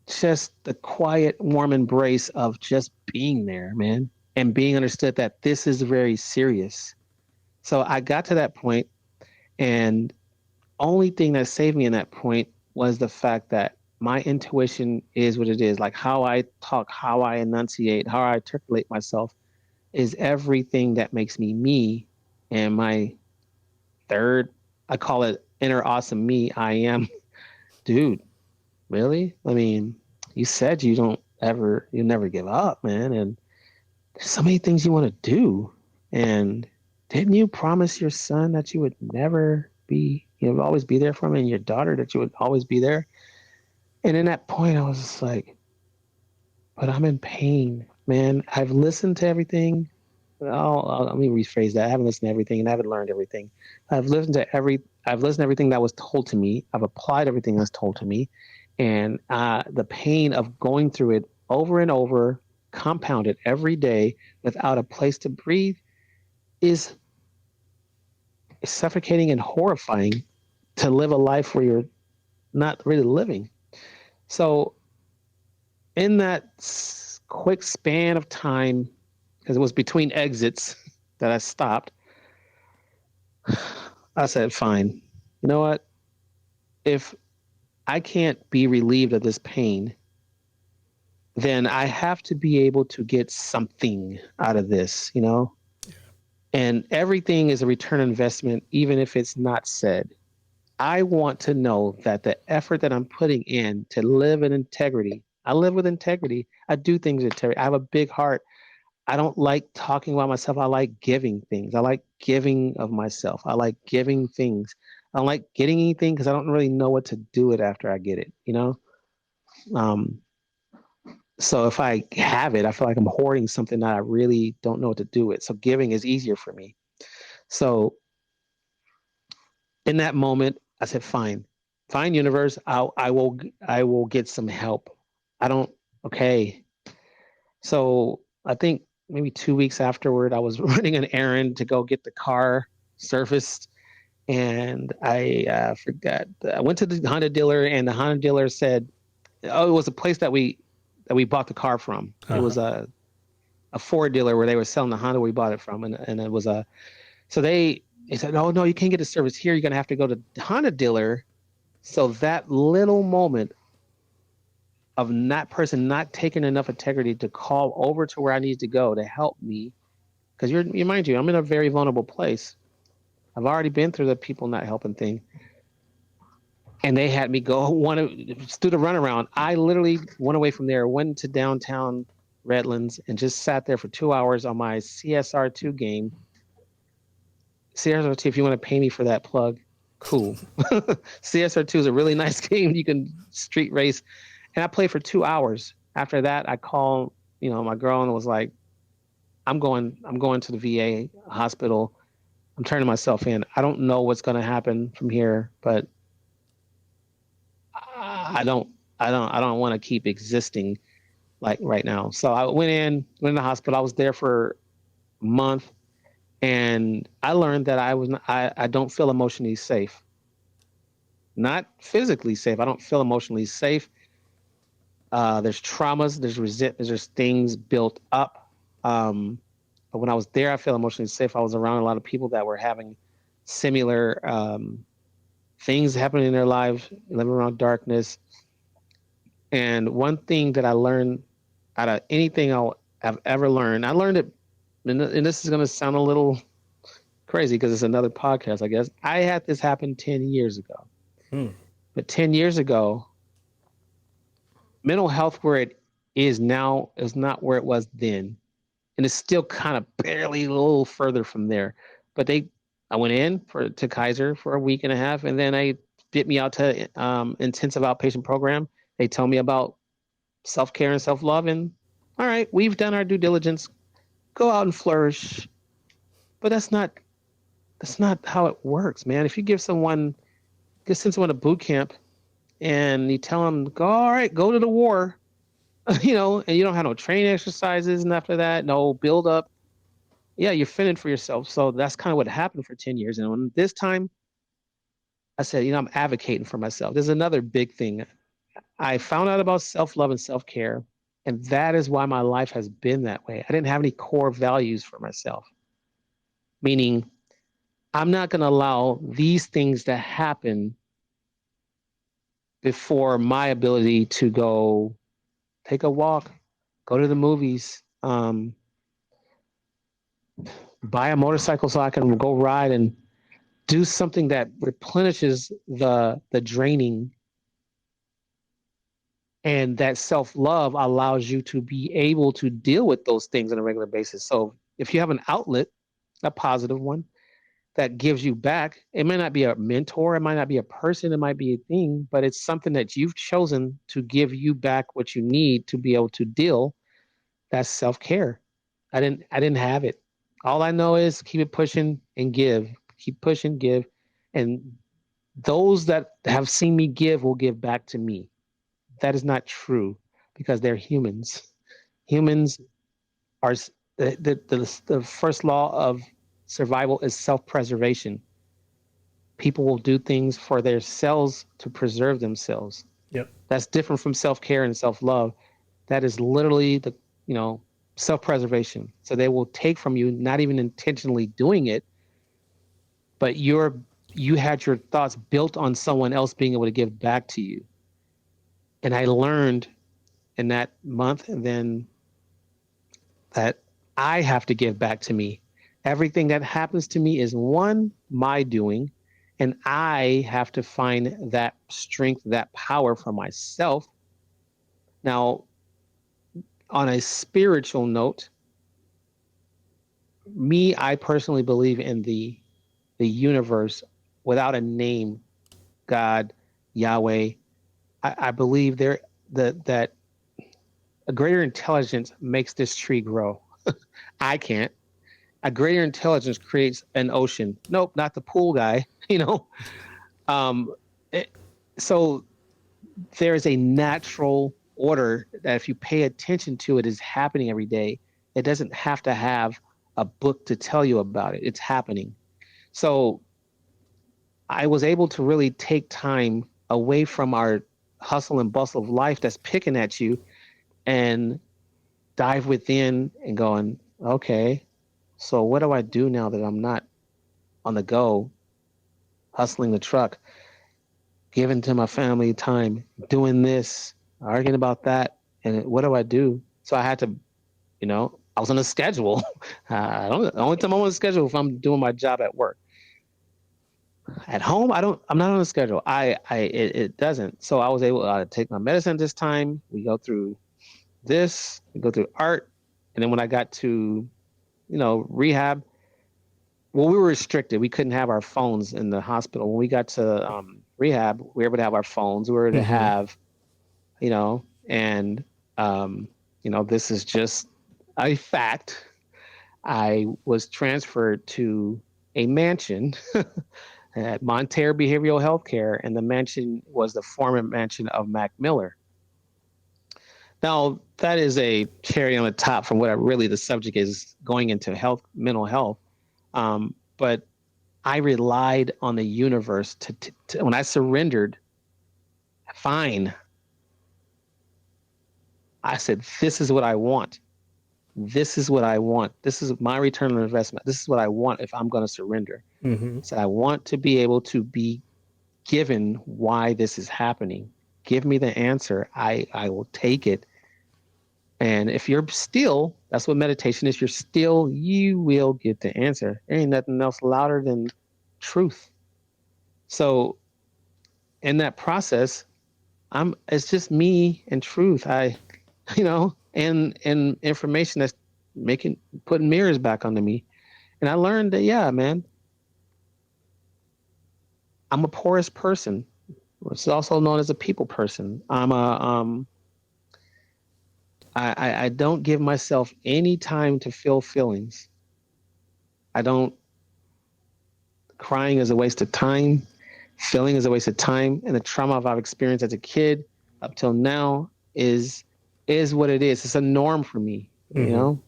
just the quiet, warm embrace of just being there, man, and being understood that this is very serious. So I got to that point, and only thing that saved me in that point was the fact that my intuition is what it is. Like how I talk, how I enunciate, how I articulate myself is everything that makes me me. And my third, I call it inner awesome me. I am, dude, really? I mean, you said you never give up, man. And there's so many things you want to do. And didn't you promise your son that you would never be, always be there for him, and your daughter that you would always be there? And in that point, I was just like, but I'm in pain, man. I've listened to everything. Let me rephrase that. I haven't listened to everything and I haven't learned everything. I've listened to everything that was told to me. I've applied everything that's told to me. And the pain of going through it over and over, compounded every day without a place to breathe is suffocating and horrifying to live a life where you're not really living. So in that quick span of time, because it was between exits that I stopped, I said, fine, you know what? If I can't be relieved of this pain, then I have to be able to get something out of this, And everything is a return investment, even if it's not said. I want to know that the effort that I'm putting in to live in integrity, I live with integrity. I do things with integrity. I have a big heart. I don't like talking about myself. I like giving things. I like giving of myself. I like giving things. I don't like getting anything because I don't really know what to do with it after I get it, So if I have it, I feel like I'm hoarding something that I really don't know what to do with. So giving is easier for me. So in that moment, I said, fine, universe, I will get some help. Okay. So I think maybe 2 weeks afterward, I was running an errand to go get the car serviced. And I forgot. I went to the Honda dealer, and the Honda dealer said, "Oh, it was a place that we bought the car from. It was a Ford dealer where they were selling the Honda we bought it from, and it was a." So they said, "Oh no, you can't get a service here. You're gonna have to go to the Honda dealer." So that little moment of that person not taking enough integrity to call over to where I need to go to help me, because you mind you, I'm in a very vulnerable place. I've already been through the people not helping thing. And they had me go through the runaround. I literally went away from there, went to downtown Redlands, and just sat there for 2 hours on my CSR2 game. CSR2, if you want to pay me for that plug, cool. CSR2 is a really nice game. You can street race. And I played for 2 hours. After that, I called, my girl and was like, I'm going to the VA hospital. I'm turning myself in. I don't know what's going to happen from here, but I don't want to keep existing like right now. So I went in the hospital. I was there for a month, and I learned that I don't feel emotionally safe. Not physically safe. I don't feel emotionally safe. There's traumas, there's things built up. But when I was there, I feel emotionally safe. I was around a lot of people that were having similar things happening in their lives, living around darkness. And one thing that I learned out of anything I've ever learned, I learned it, and this is going to sound a little crazy because it's another podcast, I guess. I had this happen 10 years ago. But 10 years ago, mental health where it is now is not where it was then. And it's still kind of barely a little further from there. But I went in to Kaiser for a week and a half, and then they dipped me out to intensive outpatient program. They told me about self-care and self-love, and all right, we've done our due diligence. Go out and flourish. But that's not That's not how it works, man. If you give someone, send someone to boot camp and you tell them, go, all right, go to the war, and you don't have no training exercises, and after that, no build up. Yeah, you're fitting for yourself. So that's kind of what happened for 10 years. And when this time I said, I'm advocating for myself. There's another big thing. I found out about self-love and self-care, and that is why my life has been that way. I didn't have any core values for myself, meaning I'm not going to allow these things to happen before my ability to go take a walk, go to the movies, buy a motorcycle so I can go ride and do something that replenishes the draining. And that self-love allows you to be able to deal with those things on a regular basis. So if you have an outlet, a positive one, that gives you back, it might not be a mentor, it might not be a person, it might be a thing, but it's something that you've chosen to give you back what you need to be able to deal. That's self-care. I didn't have it. All I know is keep it pushing and give. Keep pushing, give. And those that have seen me give will give back to me. That is not true because they're humans. Humans are the first law of survival is self-preservation. People will do things for their cells to preserve themselves. Yep. That's different from self-care and self-love. That is literally the, self-preservation. So they will take from you, not even intentionally doing it, but you had your thoughts built on someone else being able to give back to you. And I learned in that month and then that I have to give back to me. Everything that happens to me is one, my doing, and I have to find that strength, that power for myself. Now, on a spiritual note, I personally believe in the universe without a name, God, Yahweh. I believe that a greater intelligence makes this tree grow. I can't. A greater intelligence creates an ocean. Nope, not the pool guy. Um, so there's a natural order that if you pay attention to it is happening every day. It doesn't have to have a book to tell you about it. It's happening. So I was able to really take time away from our hustle and bustle of life that's picking at you and dive within and going, okay, so what do I do now that I'm not on the go, hustling the truck, giving to my family time, doing this, arguing about that, and what do I do? So I had to, I was on a schedule. The only time I'm on a schedule if I'm doing my job at work. At home, I'm not on a schedule. It doesn't. So I was able to take my medicine this time. We go through this, we go through art, and then when I got to, rehab, well, we were restricted. We couldn't have our phones in the hospital. When we got to rehab, we were able to have our phones. We were able to have, and this is just a fact. I was transferred to a mansion at Monterey Behavioral Healthcare, and the mansion was the former mansion of Mac Miller. Now, that is a cherry on the top from what the subject is going into mental health. But I relied on the universe to when I surrendered, fine. I said, this is what I want. This is what I want. This is my return on investment. This is what I want if I'm going to surrender. So I want to be able to be given why this is happening. Give me the answer. I will take it. And if you're still, that's what meditation is. You're still, you will get the answer. There ain't nothing else louder than truth. So in that process, it's just me and truth. And information that's putting mirrors back onto me. And I learned that, yeah, man, I'm a porous person. It's also known as a people person. I don't give myself any time to feel feelings. I don't crying is a waste of time, feeling is a waste of time, and the trauma I've experienced as a kid up till now is what it is. It's a norm for me, you know.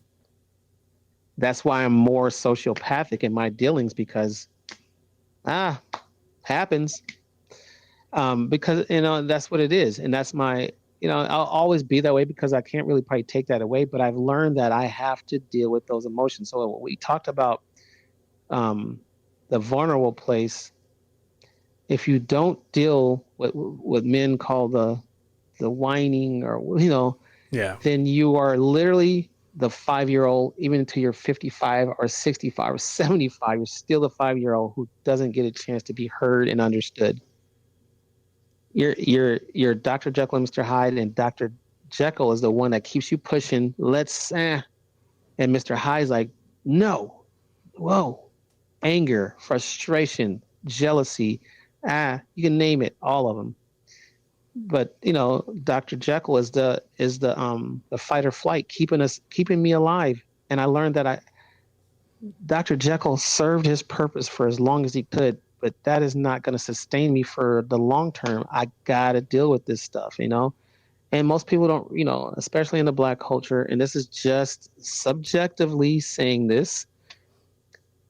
That's why I'm more sociopathic in my dealings, because happens. Because that's what it is, and that's my, I'll always be that way because I can't really probably take that away. But I've learned that I have to deal with those emotions. So when we talked about the vulnerable place, if you don't deal with what men call the whining, or then you are literally the 5-year-old, even until you're 55 or 65 or 75, you're still the 5-year-old who doesn't get a chance to be heard and understood. You're Dr. Jekyll and Mr. Hyde, and Dr. Jekyll is the one that keeps you pushing. And Mr. Hyde's like, no, whoa, anger, frustration, jealousy, you can name it, all of them. But Dr. Jekyll is the fight or flight, keeping me alive. And I learned that Dr. Jekyll served his purpose for as long as he could, but that is not going to sustain me for the long term. I got to deal with this stuff, and most people don't, especially in the Black culture. And this is just subjectively saying this,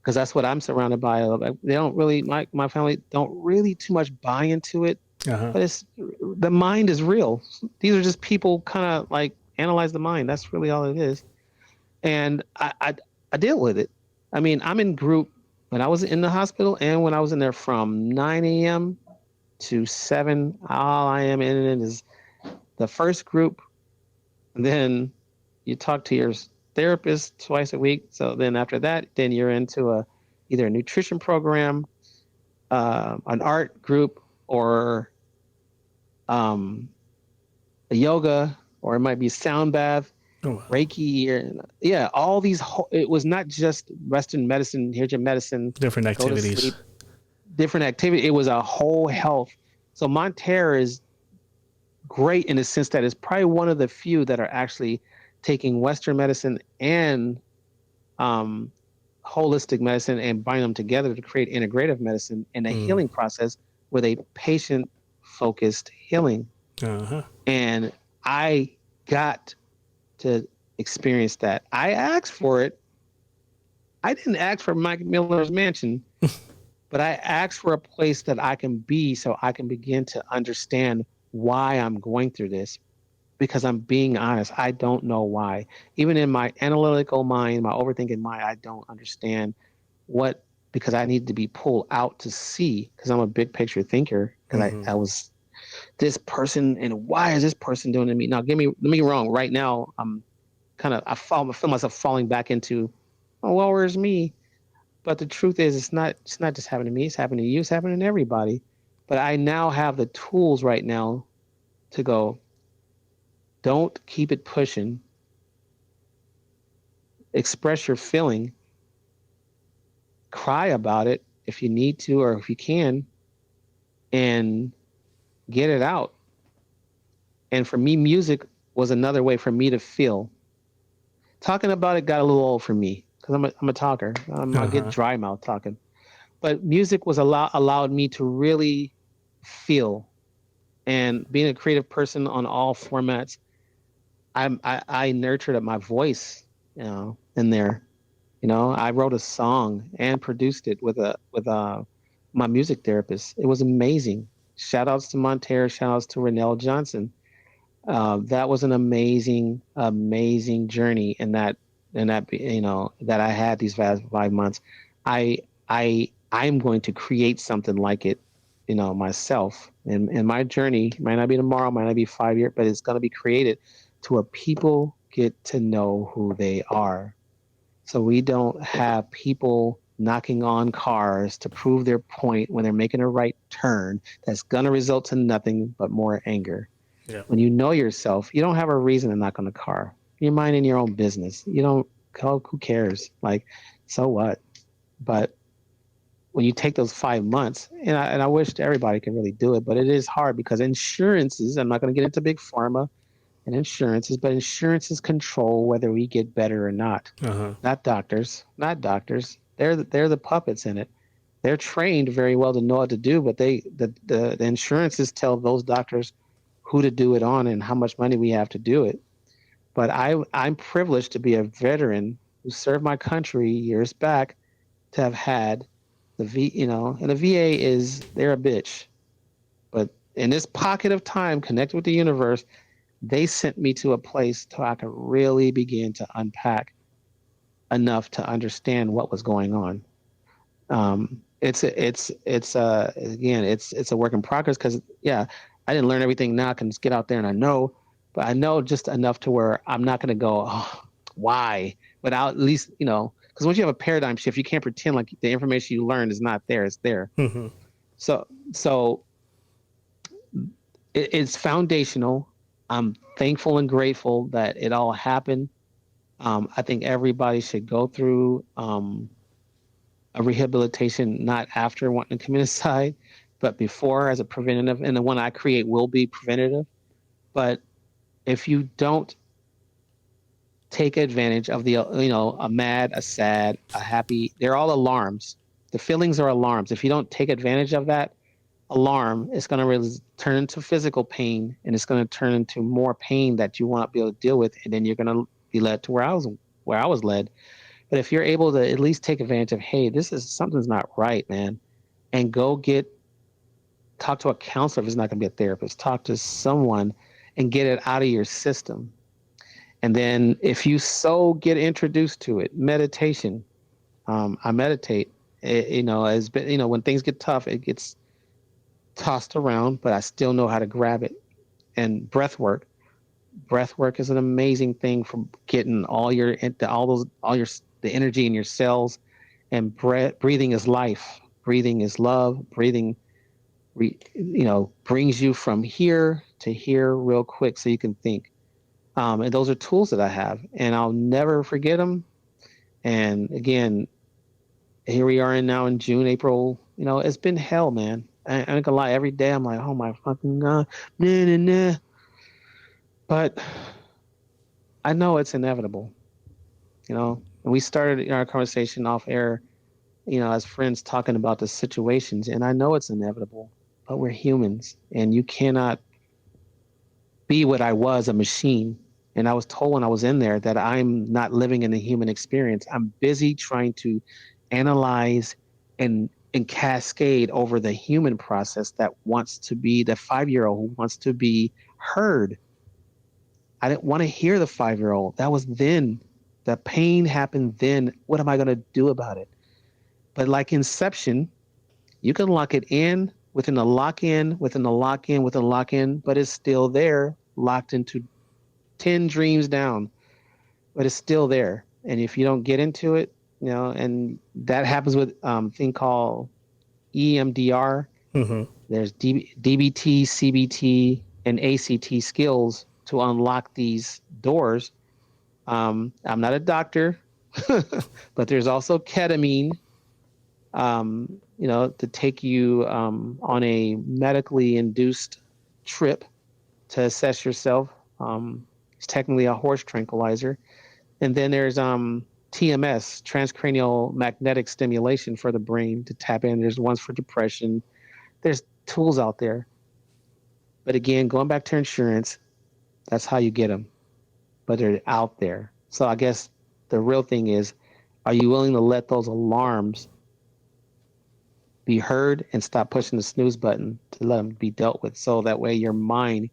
because that's what I'm surrounded by. They don't really, my family don't really too much buy into it, but the mind is real. These are just people kind of like analyze the mind. That's really all it is. And I deal with it. I mean, I'm in group when I was in the hospital, and when I was in there from 9 a.m. to 7, all I am in it is the first group. And then you talk to your therapist twice a week. So then after that, then you're into either a nutrition program, an art group, or a yoga, or it might be sound bath. Reiki, all these. It was not just Western medicine, Asian medicine, different activities, different activity. It was a whole health. So Monterey is great in the sense that it's probably one of the few that are actually taking Western medicine and holistic medicine and bind them together to create integrative medicine and a healing process with a patient-focused healing. And I got to experience that. I asked for it. I didn't ask for Mike Miller's mansion, but I asked for a place that I can be so I can begin to understand why I'm going through this. Because I'm being honest, I don't know why. Even in my analytical mind, my overthinking mind, I don't understand because I need to be pulled out to see, because I'm a big picture thinker, because I was this person, and why is this person doing to me? Now, let me wrong. Right now, I feel myself falling back into, well, where's me? But the truth is, it's not just happening to me. It's happening to you. It's happening to everybody. But I now have the tools right now to go, don't keep it pushing. Express your feeling. Cry about it if you need to, or if you can, and get it out. And for me, music was another way for me to feel. Talking about it got a little old for me, because I'm a talker. I get dry mouth talking. But music was allowed me to really feel. And being a creative person on all formats, I nurtured my voice, in there. I wrote a song and produced it with my music therapist. It was amazing. Shout outs to Monterey, shout outs to Renell Johnson. That was an amazing, amazing journey in that that I had these past 5 months. I'm going to create something like it, myself. And my journey might not be tomorrow, might not be 5 years, but it's going to be created to where people get to know who they are. So we don't have people knocking on cars to prove their point when they're making a right turn. That's going to result in nothing but more anger. Yeah. When you know yourself, you don't have a reason to knock on the car. You're minding your own business. You don't, who cares? Like, so what? But when you take those 5 months, and I wish everybody could really do it, but it is hard because insurances, I'm not going to get into big pharma and insurances, but insurances control whether we get better or not. Not doctors. They're the puppets in it. they're trained very well to know what to do, but the insurances tell those doctors who to do it on and how much money we have to do it. But I'm privileged to be a veteran who served my country years back, to have had and the VA they're a bitch. But in this pocket of time connected with the universe, they sent me to a place so I could really begin to unpack enough to understand what was going on. It's a work in progress, because I didn't learn everything now. I can just get out there and I know, but I know just enough to where I'm not going to go, oh, why? But I'll at least, because once you have a paradigm shift, you can't pretend like the information you learned is not there. It's there. Mm-hmm. So it's foundational. I'm thankful and grateful that it all happened. I think everybody should go through a rehabilitation, not after wanting to commit suicide, but before, as a preventative. And the one I create will be preventative. But if you don't take advantage of a mad, a sad, a happy, they're all alarms. The feelings are alarms. If you don't take advantage of that alarm, it's going to really turn into physical pain, and it's going to turn into more pain that you won't be able to deal with. And then you're going to be led to where I was led. But if you're able to at least take advantage of, hey, something's not right, man, and talk to a counselor if it's not going to be a therapist, talk to someone and get it out of your system. And then if you get introduced to it, meditation, I meditate, when things get tough, it gets tossed around, but I still know how to grab it. And breath work is an amazing thing for getting the energy in your cells. And breathing is life. Breathing is love. Breathing, brings you from here to here real quick, so you can think. And those are tools that I have, and I'll never forget them. And again, here we are now in June, April. It's been hell, man. I ain't gonna lie. Every day I'm like, oh my fucking God, nah. But I know it's inevitable. And we started our conversation off air, as friends, talking about the situations, and I know it's inevitable, but we're humans, and you cannot be what I was, a machine. And I was told when I was in there that I'm not living in the human experience. I'm busy trying to analyze and cascade over the human process that wants to be the 5-year-old who wants to be heard. I didn't want to hear the 5-year-old. That was then. The pain happened then. What am I going to do about it? But like Inception, you can lock it in within a lock-in, within a lock-in, within a lock-in, but it's still there, locked into 10 dreams down, but it's still there. And if you don't get into it, and that happens with thing called EMDR. Mm-hmm. There's DBT, CBT, and ACT skills to unlock these doors. I'm not a doctor, but there's also ketamine, to take you on a medically induced trip to assess yourself. It's technically a horse tranquilizer. And then there's TMS, transcranial magnetic stimulation, for the brain to tap in. There's ones for depression. There's tools out there. But again, going back to insurance, that's how you get them. But they're out there. So I guess the real thing is, are you willing to let those alarms be heard and stop pushing the snooze button to let them be dealt with, so that way your mind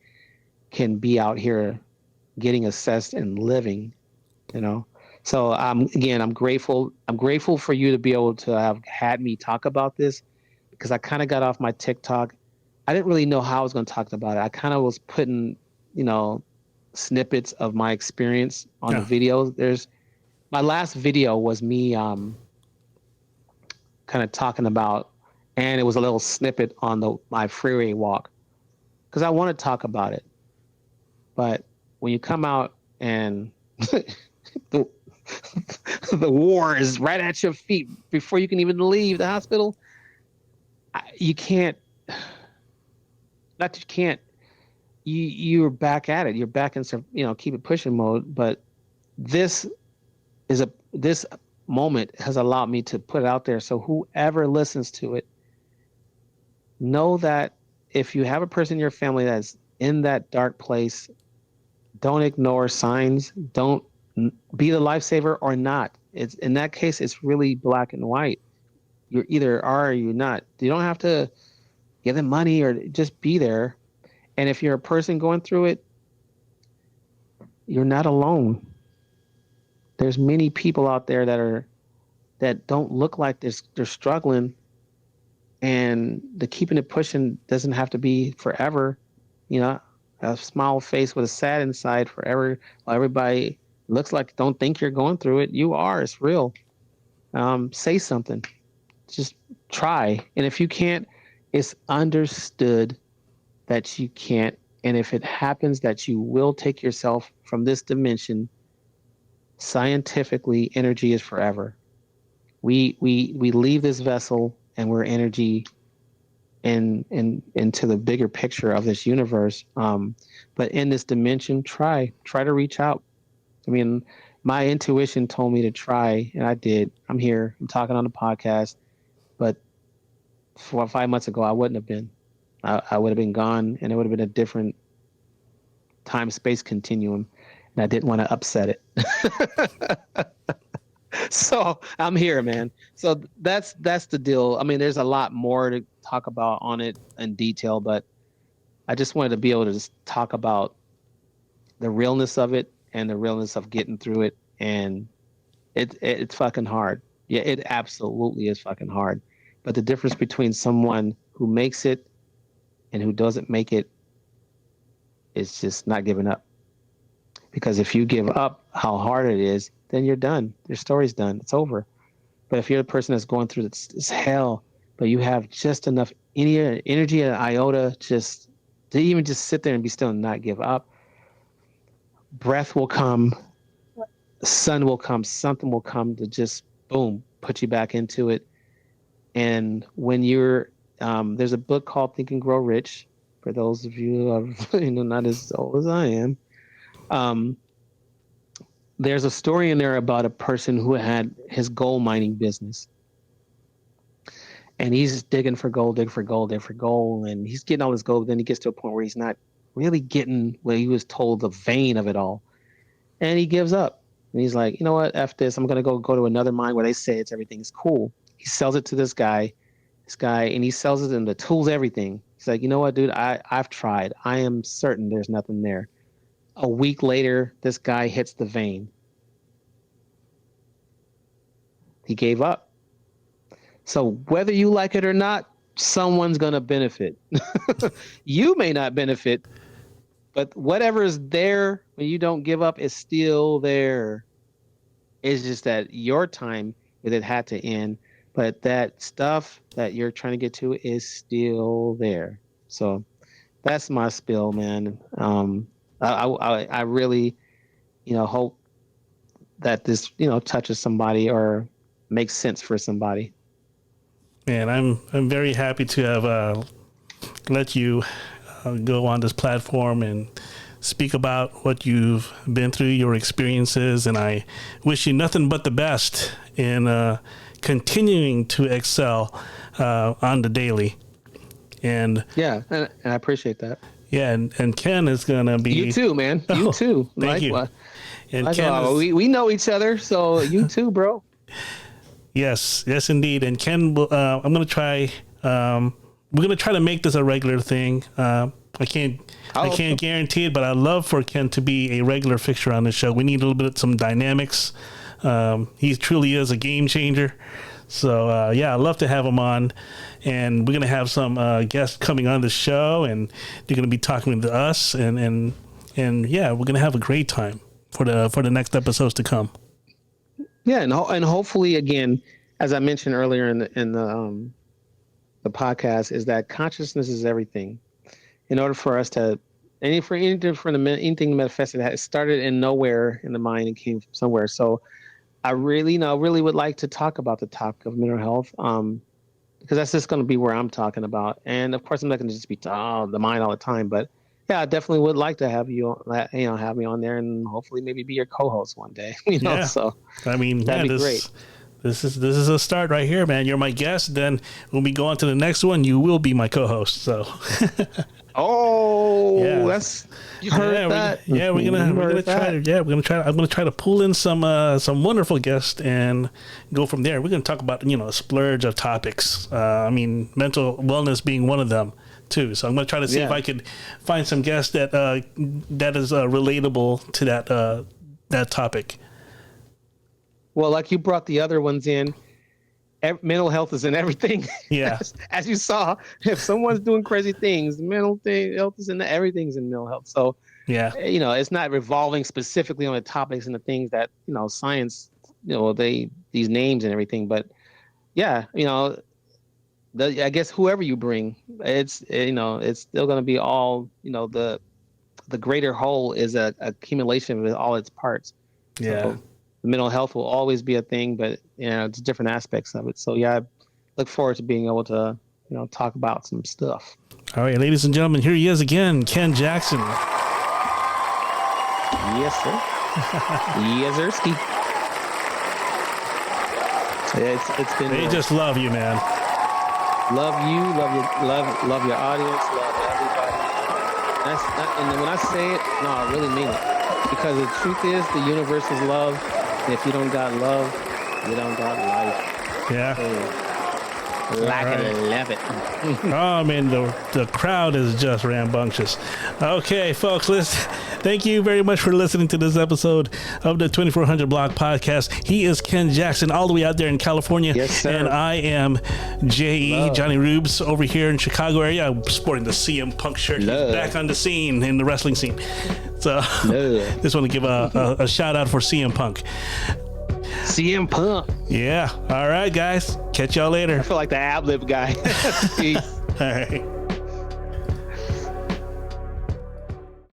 can be out here getting assessed and living, So I'm grateful. I'm grateful for you to be able to have had me talk about this, because I kind of got off my TikTok. I didn't really know how I was going to talk about it. I kind of was putting, snippets of my experience on the videos. My last video was me kind of talking about, and it was a little snippet on my freeway walk, because I want to talk about it. But when you come out and the war is right at your feet before you can even leave the hospital, you can't. Not that you can't. You're back at it. You're back in keep it pushing mode. But this moment has allowed me to put it out there. So whoever listens to it, know that if you have a person in your family that's in that dark place, don't ignore signs. Don't be the lifesaver or not. It's in that case, it's really black and white. You're either are or you're not. You don't have to give them money or just be there. And if you're a person going through it, you're not alone. There's many people out there that don't look like they're struggling, and the keeping it pushing doesn't have to be forever. You know, a smile face with a sad inside forever. While everybody looks like don't think you're going through it, you are. It's real. Say something. Just try. And if you can't, it's understood that you can't. And if it happens that you will take yourself from this dimension, scientifically, energy is forever. We leave this vessel and we're energy into the bigger picture of this universe. But in this dimension, try to reach out. I mean, my intuition told me to try, and I did. I'm here. I'm talking on the podcast. But 4 or 5 months ago, I wouldn't have been. I would have been gone, and it would have been a different time-space continuum, and I didn't want to upset it. So I'm here, man. So that's the deal. I mean, there's a lot more to talk about on it in detail, but I just wanted to be able to just talk about the realness of it and the realness of getting through it. And it's fucking hard. Yeah, it absolutely is fucking hard. But the difference between someone who makes it and who doesn't make it is just not giving up. Because if you give up how hard it is, then you're done. Your story's done. It's over. But if you're the person that's going through this hell, but you have just enough energy and iota just to even just sit there and be still and not give up, breath will come, sun will come, something will come to just, boom, put you back into it. And when you're, there's a book called Think and Grow Rich, for those of you who are not as old as I am. There's a story in there about a person who had his gold mining business. And he's digging for gold, and he's getting all this gold. Then he gets to a point where he's not really getting what he was told, the vein of it all. And he gives up. And he's like, you know what, F this. I'm going to go to another mine where they say everything's cool. He sells it to this guy, and he sells it in the tools, everything. He's like, you know what, dude, I've tried. I am certain there's nothing there. A week later, this guy hits the vein. He gave up. So whether you like it or not, someone's going to benefit. You may not benefit, but whatever is there when you don't give up is still there. It's just that your time with it had to end, but that stuff that you're trying to get to is still there. So that's my spiel, man. I really, hope that this, touches somebody or makes sense for somebody. Man, I'm very happy to have let you go on this platform and speak about what you've been through, your experiences, and I wish you nothing but the best in continuing to excel on the daily. And yeah, and I appreciate that. Yeah, and Ken is gonna be. You too, man. You too. Thank you. And Ken, we know each other, so you too, bro. Yes, indeed. And Ken, I'm gonna try. We're gonna try to make this a regular thing. I can't guarantee it, but I'd love for Ken to be a regular fixture on this show. We need a little bit of some dynamics. He truly is a game changer. So, I'd love to have him on, and we're going to have some guests coming on the show, and they're going to be talking to us, and we're going to have a great time for the next episodes to come. Yeah, and hopefully, again, as I mentioned earlier in the podcast, is that consciousness is everything. In order for us to anything to manifest, it started in nowhere in the mind and came from somewhere. So I really would like to talk about the topic of mental health, because that's just going to be where I'm talking about. And of course, I'm not going to just be the mind all the time, but Yeah, I definitely would like to have you, have me on there, and hopefully maybe be your co-host one day. Yeah. So I mean, that'd be great. This is a start right here, man. You're my guest. Then when we go on to the next one, you will be my co-host. So. Oh, yeah. That's you heard that. We're gonna try to. Yeah, I'm gonna try to pull in some wonderful guests and go from there. We're gonna talk about a splurge of topics. I mean, mental wellness being one of them too. So I'm gonna try to see if I could find some guests that is relatable to that topic. Well, like you brought the other ones in. Mental health is in everything. Yeah. As you saw, if someone's doing crazy things, mental health is in everything's in mental health. So, yeah, it's not revolving specifically on the topics and the things that, science, these names and everything. But yeah, I guess whoever you bring, it's still going to be all, the greater whole is a accumulation of all its parts. Yeah. So, mental health will always be a thing, but it's different aspects of it. So yeah, I look forward to being able to talk about some stuff. All right, ladies and gentlemen, here he is again, Ken Jackson. Yes, sir. Yes, sirski. It's been. They just love you, man. Love you, love your audience, love everybody. And when I say it, no, I really mean it, because the truth is, the universe is love. If you don't got love, you don't got life. Yeah. Love it. Oh, man, the crowd is just rambunctious. Okay, folks, thank you very much for listening to this episode of the 2400 Block Podcast. He is Ken Jackson, all the way out there in California. Yes, sir. And I am J.E. Johnny Rubes over here in Chicago area. I'm sporting the CM Punk shirt. He's back on the scene, in the wrestling scene. So just want to give a shout out for CM Punk. CM Punk. Yeah. All right, guys. Catch y'all later. I feel like the ad-lib guy. Peace. All right.